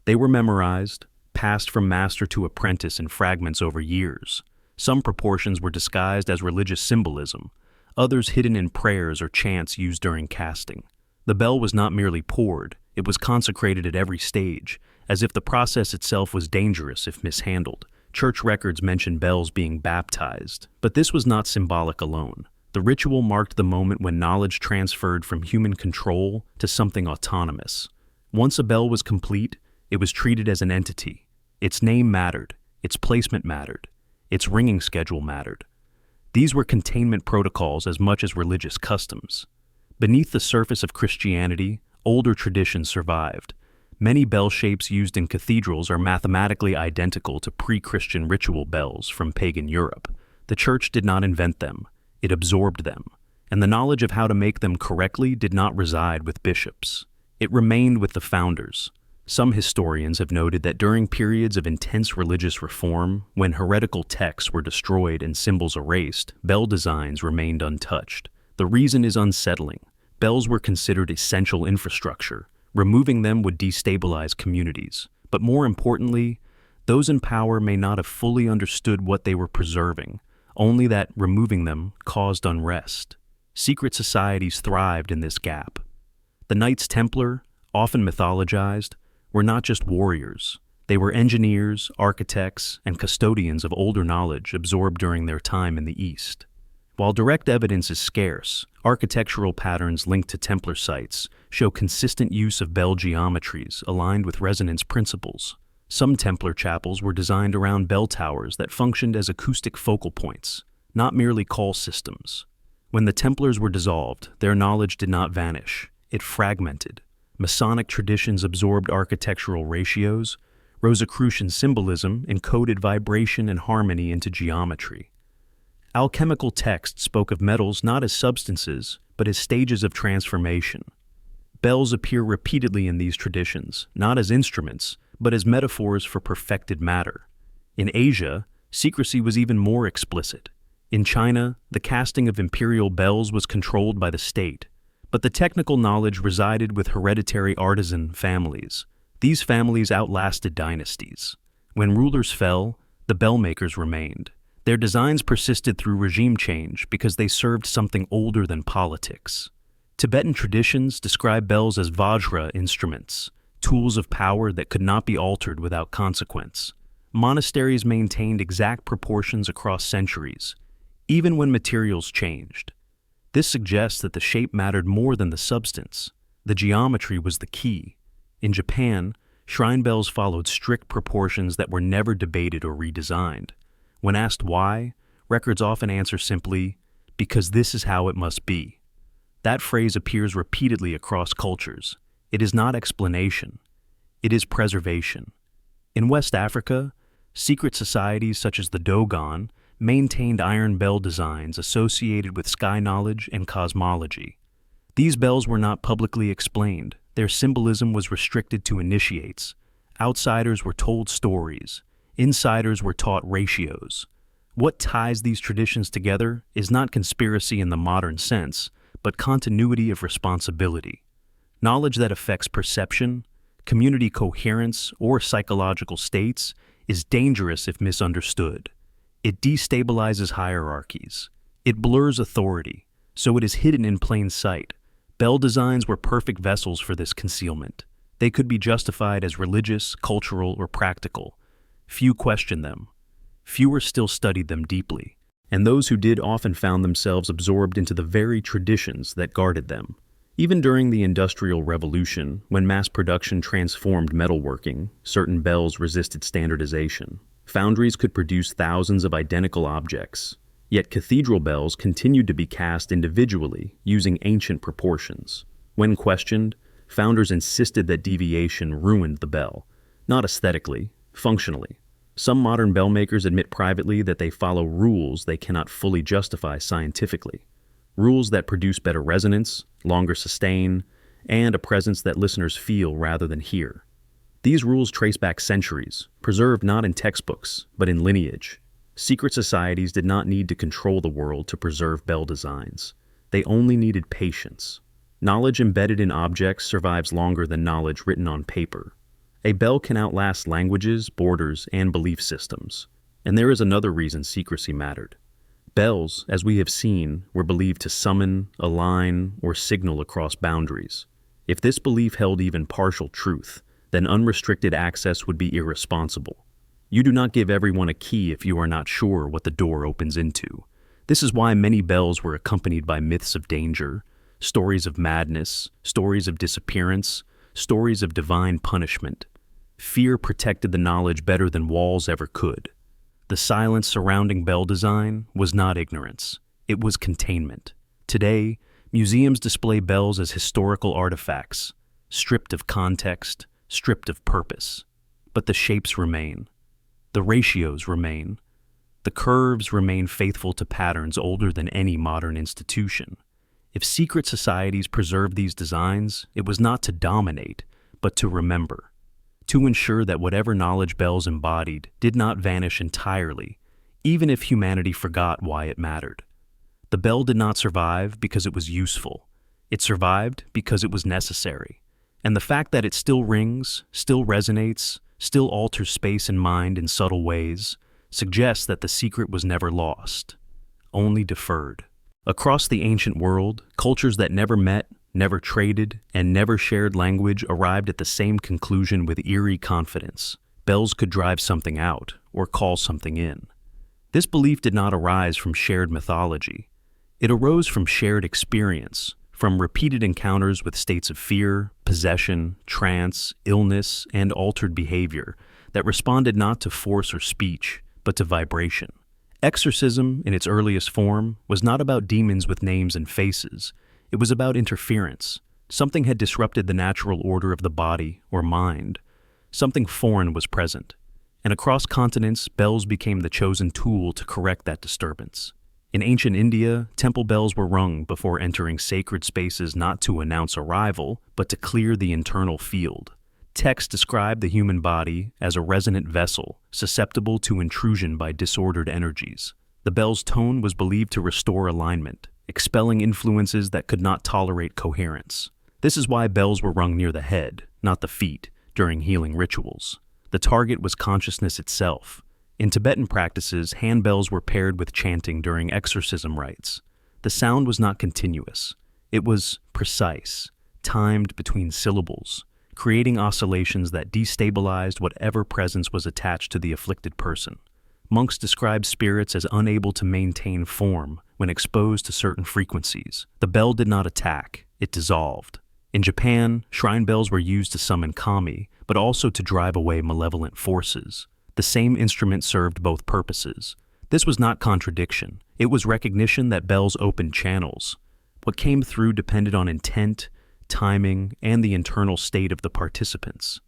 They were memorized, passed from master to apprentice in fragments over years. Some proportions were disguised as religious symbolism, others hidden in prayers or chants used during casting. The bell was not merely poured, it was consecrated at every stage, as if the process itself was dangerous if mishandled. Church records mention bells being baptized, but this was not symbolic alone. The ritual marked the moment when knowledge transferred from human control to something autonomous. Once a bell was complete, it was treated as an entity. Its name mattered, its placement mattered, its ringing schedule mattered. These were containment protocols as much as religious customs. Beneath the surface of Christianity, older traditions survived. Many bell shapes used in cathedrals are mathematically identical to pre-Christian ritual bells from pagan Europe. The church did not invent them, it absorbed them, and the knowledge of how to make them correctly did not reside with bishops. It remained with the founders. Some historians have noted that during periods of intense religious reform, when heretical texts were destroyed and symbols erased, bell designs remained untouched. The reason is unsettling. Bells were considered essential infrastructure. Removing them would destabilize communities. But more importantly, those in power may not have fully understood what they were preserving, only that removing them caused unrest. Secret societies thrived in this gap. The Knights Templar, often mythologized, were not just warriors. They were engineers, architects, and custodians of older knowledge absorbed during their time in the East. While direct evidence is scarce, architectural patterns linked to Templar sites show consistent use of bell geometries aligned with resonance principles. Some Templar chapels were designed around bell towers that functioned as acoustic focal points, not merely call systems. When the Templars were dissolved, their knowledge did not vanish, it fragmented. Masonic traditions absorbed architectural ratios. Rosicrucian symbolism encoded vibration and harmony into geometry. Alchemical texts spoke of metals not as substances, but as stages of transformation. Bells appear repeatedly in these traditions, not as instruments, but as metaphors for perfected matter. In Asia, secrecy was even more explicit. In China, the casting of imperial bells was controlled by the state, but the technical knowledge resided with hereditary artisan families. These families outlasted dynasties. When rulers fell, the bell makers remained. Their designs persisted through regime change because they served something older than politics. Tibetan traditions describe bells as vajra instruments, tools of power that could not be altered without consequence. Monasteries maintained exact proportions across centuries, even when materials changed. This suggests that the shape mattered more than the substance. The geometry was the key. In Japan, shrine bells followed strict proportions that were never debated or redesigned. When asked why, records often answer simply, "Because this is how it must be." That phrase appears repeatedly across cultures. It is not explanation. It is preservation. In West Africa, secret societies such as the Dogon maintained iron bell designs associated with sky knowledge and cosmology. These bells were not publicly explained. Their symbolism was restricted to initiates. Outsiders were told stories. Insiders were taught ratios. What ties these traditions together is not conspiracy in the modern sense, but continuity of responsibility. Knowledge that affects perception, community coherence, or psychological states is dangerous if misunderstood. It destabilizes hierarchies. It blurs authority, so it is hidden in plain sight. Bell designs were perfect vessels for this concealment. They could be justified as religious, cultural, or practical. Few questioned them. Fewer still studied them deeply, and those who did often found themselves absorbed into the very traditions that guarded them. Even during the Industrial Revolution, when mass production transformed metalworking, certain bells resisted standardization. Foundries could produce thousands of identical objects, yet cathedral bells continued to be cast individually using ancient proportions. When questioned, founders insisted that deviation ruined the bell, not aesthetically, functionally. Some modern bell makers admit privately that they follow rules they cannot fully justify scientifically. Rules that produce better resonance, longer sustain, and a presence that listeners feel rather than hear. These rules trace back centuries, preserved not in textbooks, but in lineage. Secret societies did not need to control the world to preserve bell designs. They only needed patience. Knowledge embedded in objects survives longer than knowledge written on paper. A bell can outlast languages, borders, and belief systems. And there is another reason secrecy mattered. Bells, as we have seen, were believed to summon, align, or signal across boundaries. If this belief held even partial truth, then unrestricted access would be irresponsible. You do not give everyone a key if you are not sure what the door opens into. This is why many bells were accompanied by myths of danger, stories of madness, stories of disappearance, stories of divine punishment. Fear protected the knowledge better than walls ever could. The silence surrounding bell design was not ignorance, it was containment. Today, museums display bells as historical artifacts, stripped of context, stripped of purpose. But the shapes remain. The ratios remain. The curves remain faithful to patterns older than any modern institution. If secret societies preserved these designs, it was not to dominate, but to remember. To ensure that whatever knowledge bells embodied did not vanish entirely, even if humanity forgot why it mattered. The bell did not survive because it was useful. It survived because it was necessary. And the fact that it still rings, still resonates, still alters space and mind in subtle ways, suggests that the secret was never lost, only deferred. Across the ancient world, cultures that never met, never traded, and never shared language arrived at the same conclusion with eerie confidence. Bells could drive something out, or call something in. This belief did not arise from shared mythology. It arose from shared experience, from repeated encounters with states of fear, possession, trance, illness, and altered behavior that responded not to force or speech, but to vibration. Exorcism, in its earliest form, was not about demons with names and faces. It was about interference. Something had disrupted the natural order of the body or mind. Something foreign was present. And across continents, bells became the chosen tool to correct that disturbance. In ancient India, temple bells were rung before entering sacred spaces not to announce arrival, but to clear the internal field. Texts describe the human body as a resonant vessel, susceptible to intrusion by disordered energies. The bell's tone was believed to restore alignment, expelling influences that could not tolerate coherence. This is why bells were rung near the head, not the feet, during healing rituals. The target was consciousness itself. In Tibetan practices, handbells were paired with chanting during exorcism rites. The sound was not continuous. It was precise, timed between syllables, creating oscillations that destabilized whatever presence was attached to the afflicted person. Monks described spirits as unable to maintain form when exposed to certain frequencies. The bell did not attack, it dissolved. In Japan, shrine bells were used to summon kami, but also to drive away malevolent forces. The same instrument served both purposes. This was not contradiction. It was recognition that bells opened channels. What came through depended on intent, timing, and the internal state of the participants.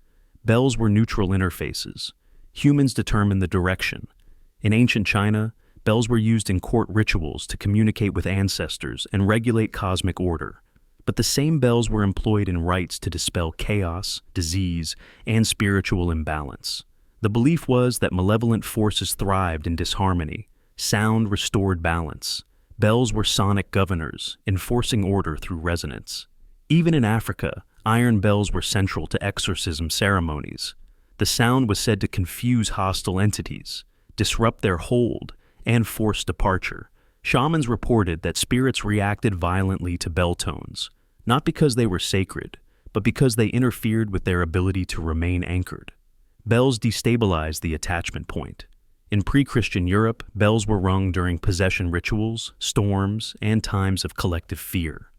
Bells were neutral interfaces. Humans determined the direction. In ancient China, bells were used in court rituals to communicate with ancestors and regulate cosmic order. But the same bells were employed in rites to dispel chaos, disease, and spiritual imbalance. The belief was that malevolent forces thrived in disharmony. Sound restored balance. Bells were sonic governors, enforcing order through resonance. Even in Africa, iron bells were central to exorcism ceremonies. The sound was said to confuse hostile entities, disrupt their hold, and force departure. Shamans reported that spirits reacted violently to bell tones, not because they were sacred, but because they interfered with their ability to remain anchored. Bells destabilized the attachment point. In pre-Christian Europe, bells were rung during possession rituals, storms, and times of collective fear.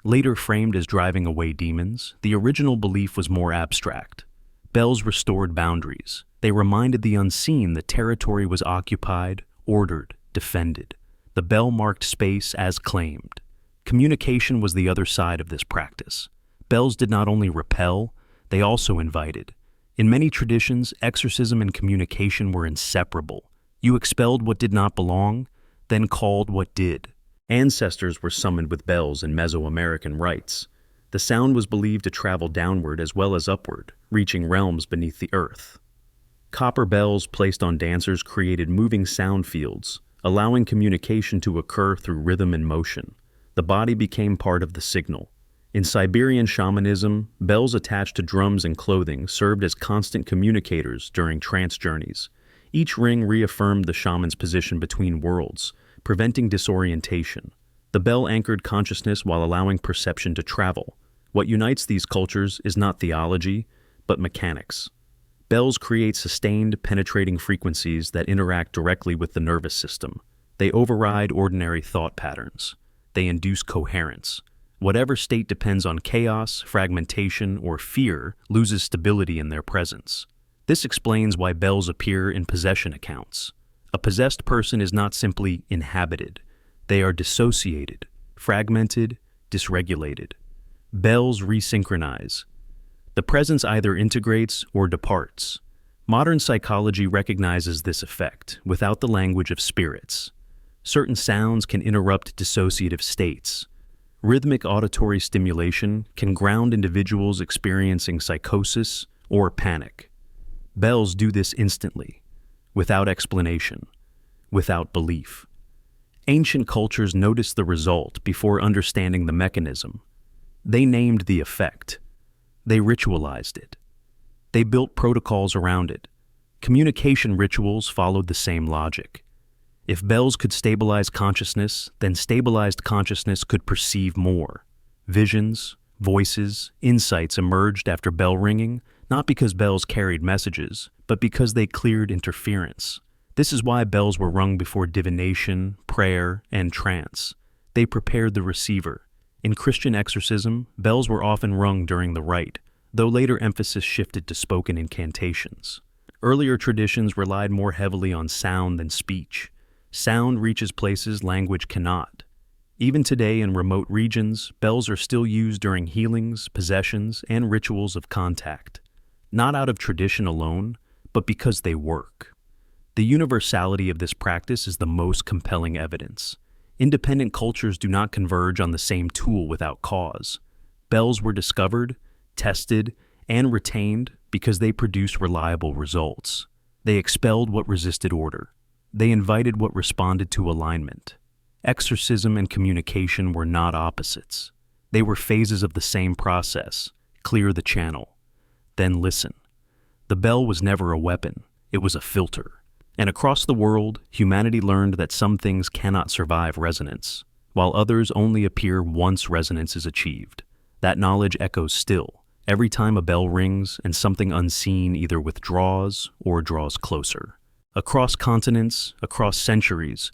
Later framed as driving away demons, the original belief was more abstract. Bells restored boundaries. They reminded the unseen that territory was occupied, ordered, defended. The bell marked space as claimed. Communication was the other side of this practice. Bells did not only repel, they also invited. In many traditions, exorcism and communication were inseparable. You expelled what did not belong, then called what did. Ancestors were summoned with bells in Mesoamerican rites. The sound was believed to travel downward as well as upward, reaching realms beneath the earth. Copper bells placed on dancers created moving sound fields, allowing communication to occur through rhythm and motion. The body became part of the signal. In Siberian shamanism, bells attached to drums and clothing served as constant communicators during trance journeys. Each ring reaffirmed the shaman's position between worlds, preventing disorientation. The bell anchored consciousness while allowing perception to travel. What unites these cultures is not theology, but mechanics. Bells create sustained, penetrating frequencies that interact directly with the nervous system. They override ordinary thought patterns. They induce coherence. Whatever state depends on chaos, fragmentation, or fear loses stability in their presence. This explains why bells appear in possession accounts. A possessed person is not simply inhabited. They are dissociated, fragmented, dysregulated. Bells resynchronize. The presence either integrates or departs. Modern psychology recognizes this effect without the language of spirits. Certain sounds can interrupt dissociative states. Rhythmic auditory stimulation can ground individuals experiencing psychosis or panic. Bells do this instantly, without explanation, without belief. Ancient cultures noticed the result before understanding the mechanism. They named the effect. They ritualized it. They built protocols around it. Communication rituals followed the same logic. If bells could stabilize consciousness, then stabilized consciousness could perceive more. Visions, voices, insights emerged after bell ringing, not because bells carried messages, but because they cleared interference. This is why bells were rung before divination, prayer, and trance. They prepared the receiver. In Christian exorcism, bells were often rung during the rite, though later emphasis shifted to spoken incantations. Earlier traditions relied more heavily on sound than speech. Sound reaches places language cannot. Even today in remote regions, bells are still used during healings, possessions, and rituals of contact. Not out of tradition alone, but because they work. The universality of this practice is the most compelling evidence. Independent cultures do not converge on the same tool without cause. Bells were discovered, tested, and retained because they produced reliable results. They expelled what resisted order. They invited what responded to alignment. Exorcism and communication were not opposites. They were phases of the same process. Clear the channel. Then listen. The bell was never a weapon. It was a filter. And across the world, humanity learned that some things cannot survive resonance, while others only appear once resonance is achieved. That knowledge echoes still, every time a bell rings and something unseen either withdraws or draws closer. Across continents, across centuries,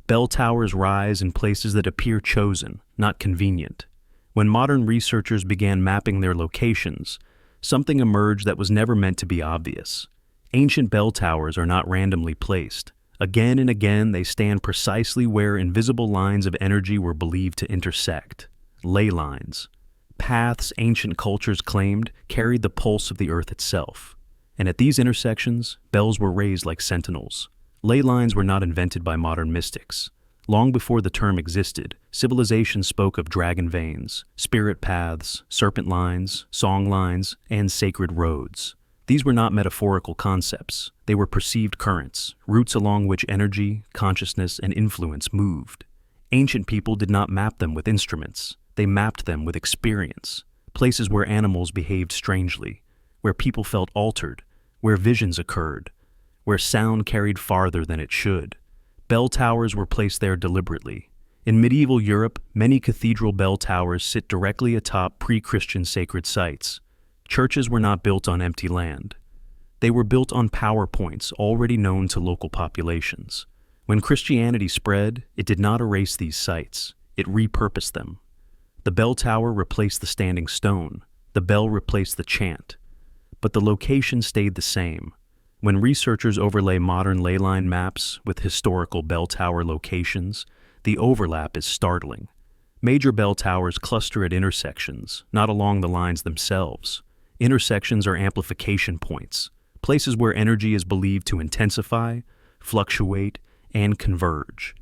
bell towers rise in places that appear chosen, not convenient. When modern researchers began mapping their locations, something emerged that was never meant to be obvious. Ancient bell towers are not randomly placed. Again and again, they stand precisely where invisible lines of energy were believed to intersect. Ley lines. Paths ancient cultures claimed carried the pulse of the earth itself. And at these intersections, bells were raised like sentinels. Ley lines were not invented by modern mystics. Long before the term existed, civilization spoke of dragon veins, spirit paths, serpent lines, song lines, and sacred roads. These were not metaphorical concepts. They were perceived currents, routes along which energy, consciousness, and influence moved. Ancient people did not map them with instruments. They mapped them with experience. Places where animals behaved strangely, where people felt altered, where visions occurred, where sound carried farther than it should. Bell towers were placed there deliberately. In medieval Europe, many cathedral bell towers sit directly atop pre-Christian sacred sites. Churches were not built on empty land. They were built on power points already known to local populations. When Christianity spread, it did not erase these sites. It repurposed them. The bell tower replaced the standing stone. The bell replaced the chant. But the location stayed the same. When researchers overlay modern ley line maps with historical bell tower locations, the overlap is startling. Major bell towers cluster at intersections, not along the lines themselves. Intersections are amplification points, places where energy is believed to intensify, fluctuate, and converge.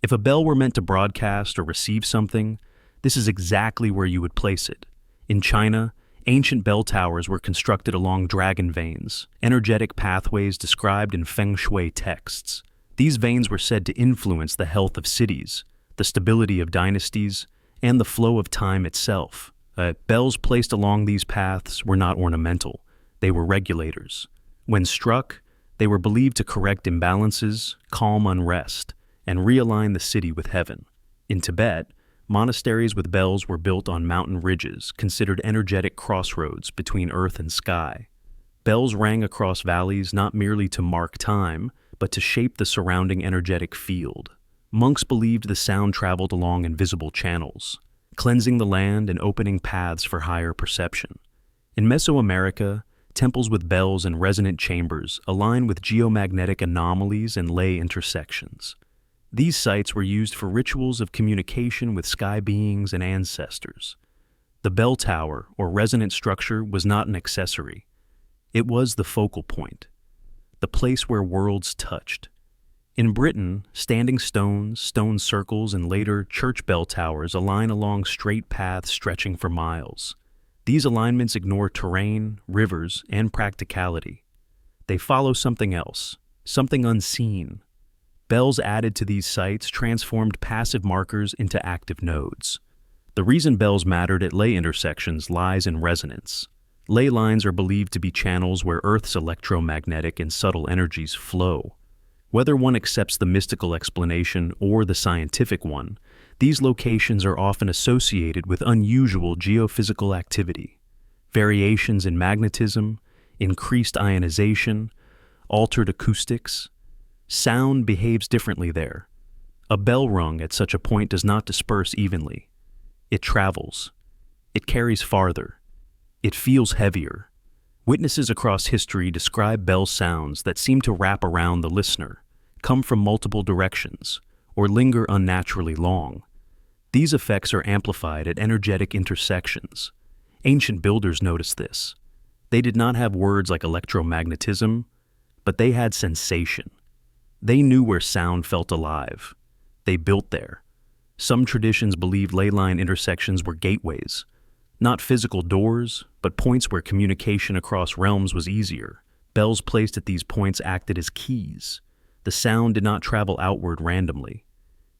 If a bell were meant to broadcast or receive something, this is exactly where you would place it. In China, ancient bell towers were constructed along dragon veins, energetic pathways described in feng shui texts. These veins were said to influence the health of cities, the stability of dynasties, and the flow of time itself. Bells placed along these paths were not ornamental, they were regulators. When struck, they were believed to correct imbalances, calm unrest, and realign the city with heaven. In Tibet, monasteries with bells were built on mountain ridges, considered energetic crossroads between earth and sky. Bells rang across valleys not merely to mark time, but to shape the surrounding energetic field. Monks believed the sound traveled along invisible channels, cleansing the land and opening paths for higher perception. In Mesoamerica, temples with bells and resonant chambers align with geomagnetic anomalies and ley intersections. These sites were used for rituals of communication with sky beings and ancestors. The bell tower, or resonant structure, was not an accessory. It was the focal point, the place where worlds touched. In Britain, standing stones, stone circles, and later church bell towers align along straight paths stretching for miles. These alignments ignore terrain, rivers, and practicality. They follow something else, something unseen. Bells added to these sites transformed passive markers into active nodes. The reason bells mattered at ley intersections lies in resonance. Ley lines are believed to be channels where Earth's electromagnetic and subtle energies flow. Whether one accepts the mystical explanation or the scientific one, these locations are often associated with unusual geophysical activity. Variations in magnetism, increased ionization, altered acoustics. Sound behaves differently there. A bell rung at such a point does not disperse evenly. It travels. It carries farther. It feels heavier. Witnesses across history describe bell sounds that seem to wrap around the listener, come from multiple directions, or linger unnaturally long. These effects are amplified at energetic intersections. Ancient builders noticed this. They did not have words like electromagnetism, but they had sensation. They knew where sound felt alive. They built there. Some traditions believed ley line intersections were gateways, not physical doors, but points where communication across realms was easier. Bells placed at these points acted as keys. The sound did not travel outward randomly.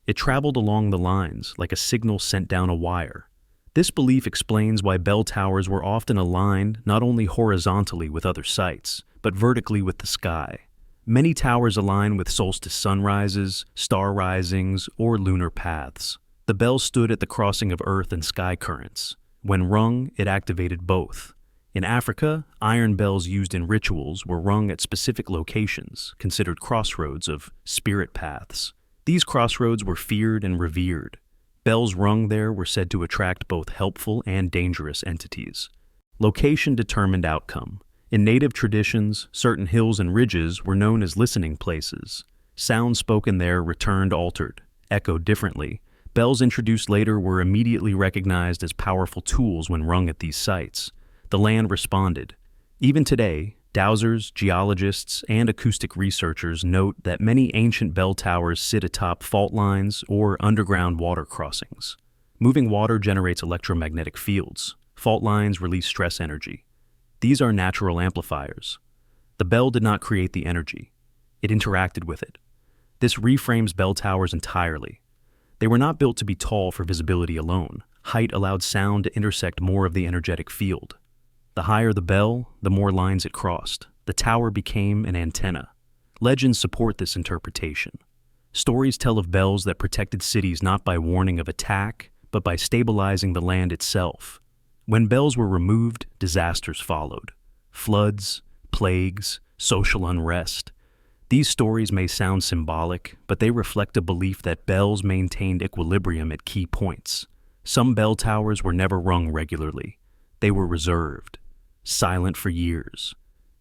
It traveled along the lines, like a signal sent down a wire. This belief explains why bell towers were often aligned not only horizontally with other sites, but vertically with the sky. Many towers align with solstice sunrises, star risings, or lunar paths. The bell stood at the crossing of earth and sky currents. When rung, it activated both. In Africa, iron bells used in rituals were rung at specific locations, considered crossroads of spirit paths. These crossroads were feared and revered. Bells rung there were said to attract both helpful and dangerous entities. Location determined outcome. In native traditions, certain hills and ridges were known as listening places. Sound spoken there returned altered, echoed differently. Bells introduced later were immediately recognized as powerful tools when rung at these sites. The land responded. Even today, dowsers, geologists, and acoustic researchers note that many ancient bell towers sit atop fault lines or underground water crossings. Moving water generates electromagnetic fields. Fault lines release stress energy. These are natural amplifiers. The bell did not create the energy. It interacted with it. This reframes bell towers entirely. They were not built to be tall for visibility alone. Height allowed sound to intersect more of the energetic field. The higher the bell, the more lines it crossed. The tower became an antenna. Legends support this interpretation. Stories tell of bells that protected cities not by warning of attack, but by stabilizing the land itself. When bells were removed, disasters followed. Floods, plagues, social unrest. These stories may sound symbolic, but they reflect a belief that bells maintained equilibrium at key points. Some bell towers were never rung regularly. They were reserved, silent for years,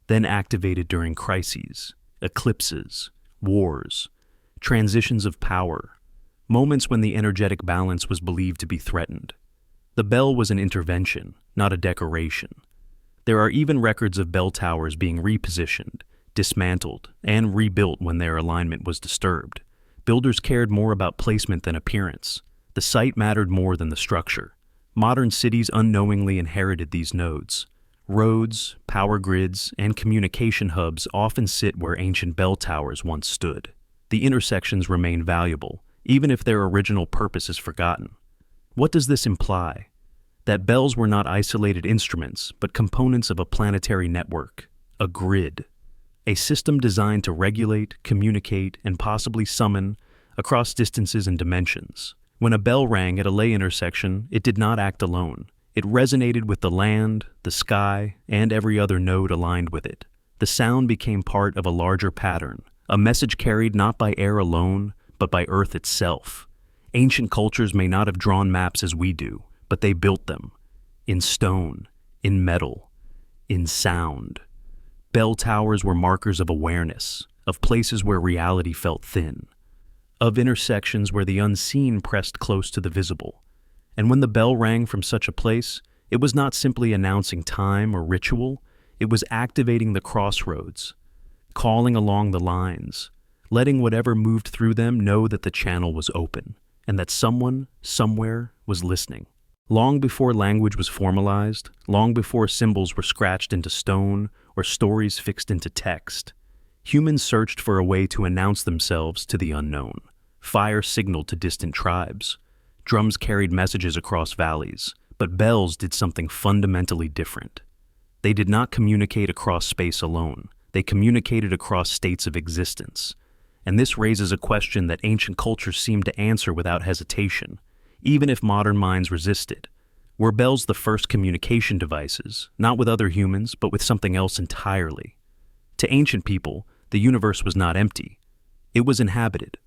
then activated during crises, eclipses, wars, transitions of power, moments when the energetic balance was believed to be threatened. The bell was an intervention, not a decoration. There are even records of bell towers being repositioned, dismantled, and rebuilt when their alignment was disturbed. Builders cared more about placement than appearance. The site mattered more than the structure. Modern cities unknowingly inherited these nodes. Roads, power grids, and communication hubs often sit where ancient bell towers once stood. The intersections remain valuable, even if their original purpose is forgotten. What does this imply? that bells were not isolated instruments, but components of a planetary network, a grid, a system designed to regulate, communicate, and possibly summon across distances and dimensions. When a bell rang at a ley intersection, it did not act alone. It resonated with the land, the sky, and every other node aligned with it. The sound became part of a larger pattern, a message carried not by air alone, but by Earth itself. Ancient cultures may not have drawn maps as we do, but they built them. In stone, in metal, in sound. Bell towers were markers of awareness, of places where reality felt thin, of intersections where the unseen pressed close to the visible. And when the bell rang from such a place, it was not simply announcing time or ritual, it was activating the crossroads, calling along the lines, letting whatever moved through them know that the channel was open, and that someone, somewhere, was listening. Long before language was formalized, long before symbols were scratched into stone or stories fixed into text, humans searched for a way to announce themselves to the unknown. Fire signaled to distant tribes. Drums carried messages across valleys, but bells did something fundamentally different. They did not communicate across space alone. They communicated across states of existence. And this raises a question that ancient cultures seem to answer without hesitation, even if modern minds resisted. Were bells the first communication devices, not with other humans, but with something else entirely? To ancient people, the universe was not empty. It was inhabited,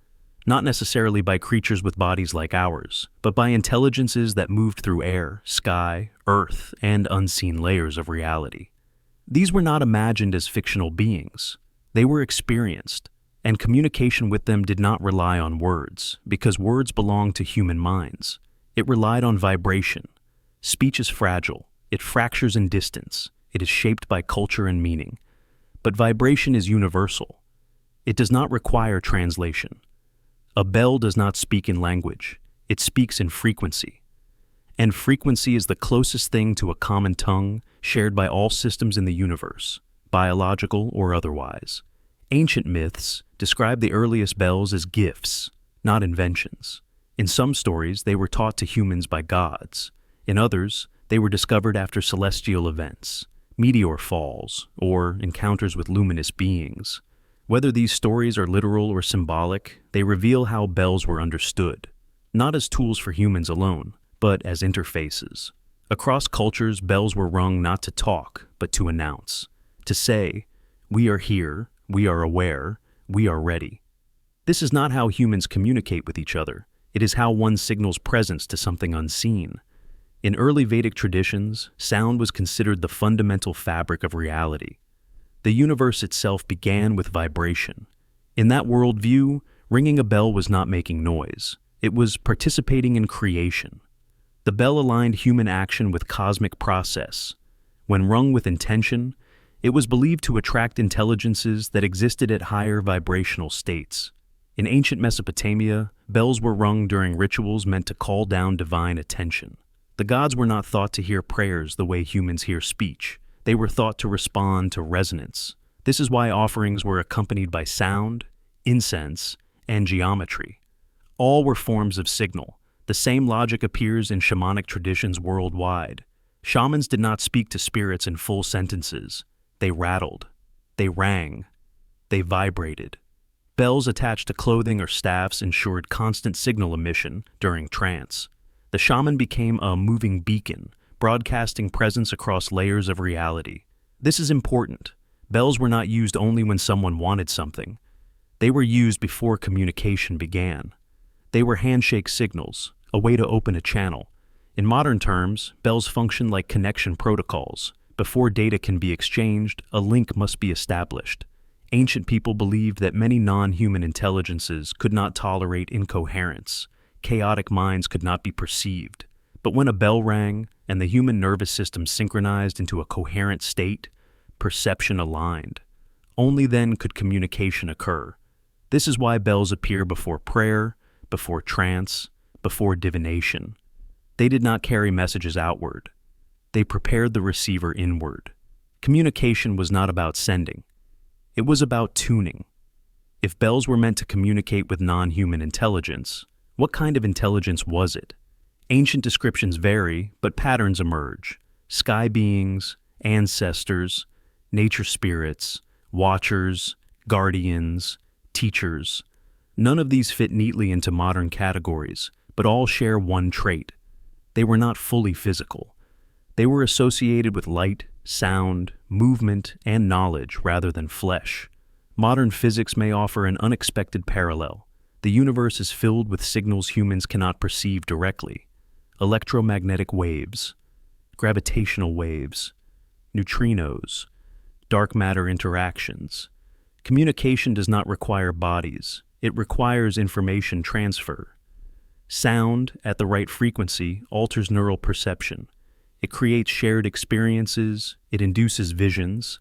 not necessarily by creatures with bodies like ours, but by intelligences that moved through air, sky, earth, and unseen layers of reality. These were not imagined as fictional beings. They were experienced, and communication with them did not rely on words, because words belong to human minds. It relied on vibration. Speech is fragile. It fractures in distance. It is shaped by culture and meaning. But vibration is universal. It does not require translation. A bell does not speak in language. It speaks in frequency. And frequency is the closest thing to a common tongue shared by all systems in the universe, biological or otherwise. Ancient myths describe the earliest bells as gifts, not inventions. In some stories, they were taught to humans by gods. In others, they were discovered after celestial events, meteor falls, or encounters with luminous beings. Whether these stories are literal or symbolic, they reveal how bells were understood, not as tools for humans alone, but as interfaces. Across cultures, bells were rung not to talk, but to announce, to say, "We are here, we are aware, we are ready." This is not how humans communicate with each other. It is how one signals presence to something unseen. In early Vedic traditions, sound was considered the fundamental fabric of reality. The universe itself began with vibration. In that worldview, ringing a bell was not making noise. It was participating in creation. The bell aligned human action with cosmic process. When rung with intention, it was believed to attract intelligences that existed at higher vibrational states. In ancient Mesopotamia, bells were rung during rituals meant to call down divine attention. The gods were not thought to hear prayers the way humans hear speech. They were thought to respond to resonance. This is why offerings were accompanied by sound, incense, and geometry. All were forms of signal. The same logic appears in shamanic traditions worldwide. Shamans did not speak to spirits in full sentences. They rattled. They rang. They vibrated. Bells attached to clothing or staffs ensured constant signal emission during trance. The shaman became a moving beacon, broadcasting presence across layers of reality. This is important. Bells were not used only when someone wanted something. They were used before communication began. They were handshake signals, a way to open a channel. In modern terms, bells function like connection protocols. Before data can be exchanged, a link must be established. Ancient people believed that many non-human intelligences could not tolerate incoherence. Chaotic minds could not be perceived. But when a bell rang and the human nervous system synchronized into a coherent state, perception aligned. Only then could communication occur. This is why bells appear before prayer, before trance, before divination. They did not carry messages outward. They prepared the receiver inward. Communication was not about sending. It was about tuning. If bells were meant to communicate with non-human intelligence, what kind of intelligence was it? Ancient descriptions vary, but patterns emerge. Sky beings, ancestors, nature spirits, watchers, guardians, teachers. None of these fit neatly into modern categories, but all share one trait. They were not fully physical. They were associated with light, sound, movement, and knowledge rather than flesh. Modern physics may offer an unexpected parallel. The universe is filled with signals humans cannot perceive directly. Electromagnetic waves, gravitational waves, neutrinos, dark matter interactions. Communication does not require bodies. It requires information transfer. Sound, at the right frequency, alters neural perception. It creates shared experiences, it induces visions,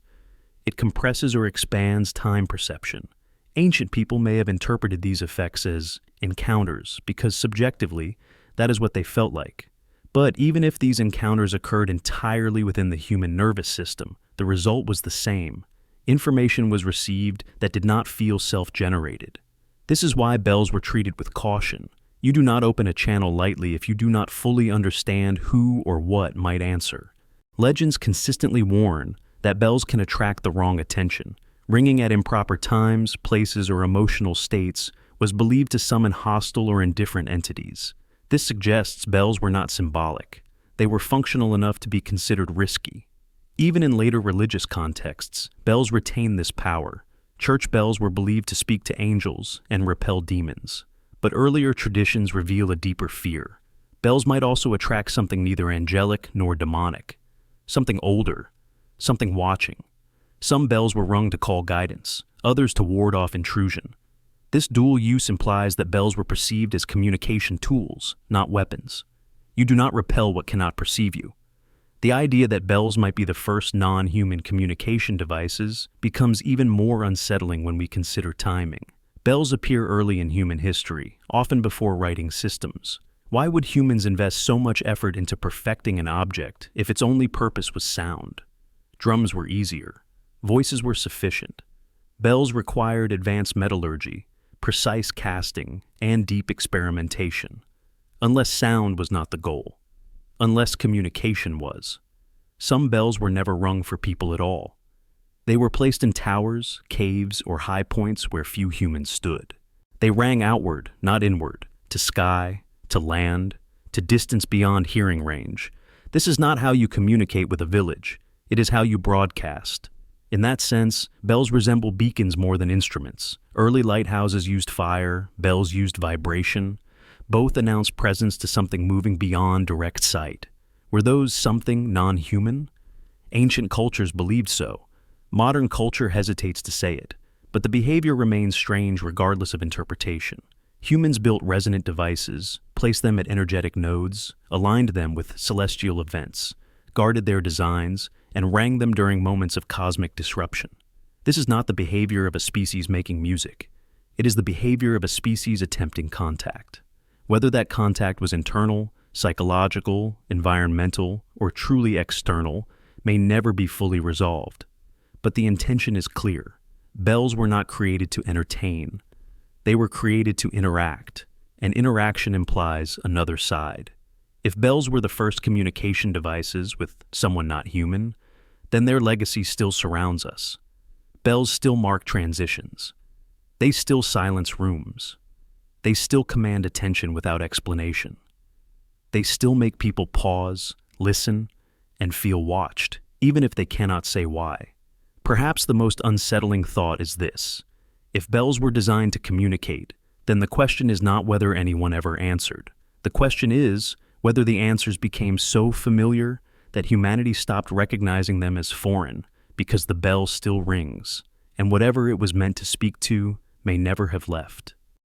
it compresses or expands time perception. Ancient people may have interpreted these effects as encounters because subjectively, that is what they felt like. But even if these encounters occurred entirely within the human nervous system, the result was the same. Information was received that did not feel self-generated. This is why bells were treated with caution. You do not open a channel lightly if you do not fully understand who or what might answer. Legends consistently warn that bells can attract the wrong attention. Ringing at improper times, places, or emotional states was believed to summon hostile or indifferent entities. This suggests bells were not symbolic. They were functional enough to be considered risky. Even in later religious contexts, bells retained this power. Church bells were believed to speak to angels and repel demons. But earlier traditions reveal a deeper fear. Bells might also attract something neither angelic nor demonic. Something older, something watching. Some bells were rung to call guidance, others to ward off intrusion. This dual use implies that bells were perceived as communication tools, not weapons. You do not repel what cannot perceive you. The idea that bells might be the first non-human communication devices becomes even more unsettling when we consider timing. Bells appear early in human history, often before writing systems. Why would humans invest so much effort into perfecting an object if its only purpose was sound? Drums were easier. Voices were sufficient. Bells required advanced metallurgy, precise casting, and deep experimentation. Unless sound was not the goal. Unless communication was. Some bells were never rung for people at all. They were placed in towers, caves, or high points where few humans stood. They rang outward, not inward, to sky, to land, to distance beyond hearing range. This is not how you communicate with a village. It is how you broadcast. In that sense, bells resemble beacons more than instruments. Early lighthouses used fire, bells used vibration. Both announced presence to something moving beyond direct sight. Were those something non-human? Ancient cultures believed so. Modern culture hesitates to say it, but the behavior remains strange regardless of interpretation. Humans built resonant devices, placed them at energetic nodes, aligned them with celestial events, guarded their designs, and rang them during moments of cosmic disruption. This is not the behavior of a species making music. It is the behavior of a species attempting contact. Whether that contact was internal, psychological, environmental, or truly external may never be fully resolved. But the intention is clear. Bells were not created to entertain. They were created to interact, and interaction implies another side. If bells were the first communication devices with someone not human, then their legacy still surrounds us. Bells still mark transitions. They still silence rooms. They still command attention without explanation. They still make people pause, listen, and feel watched, even if they cannot say why. Perhaps the most unsettling thought is this. If bells were designed to communicate, then the question is not whether anyone ever answered. The question is whether the answers became so familiar that humanity stopped recognizing them as foreign because the bell still rings, and whatever it was meant to speak to may never have left.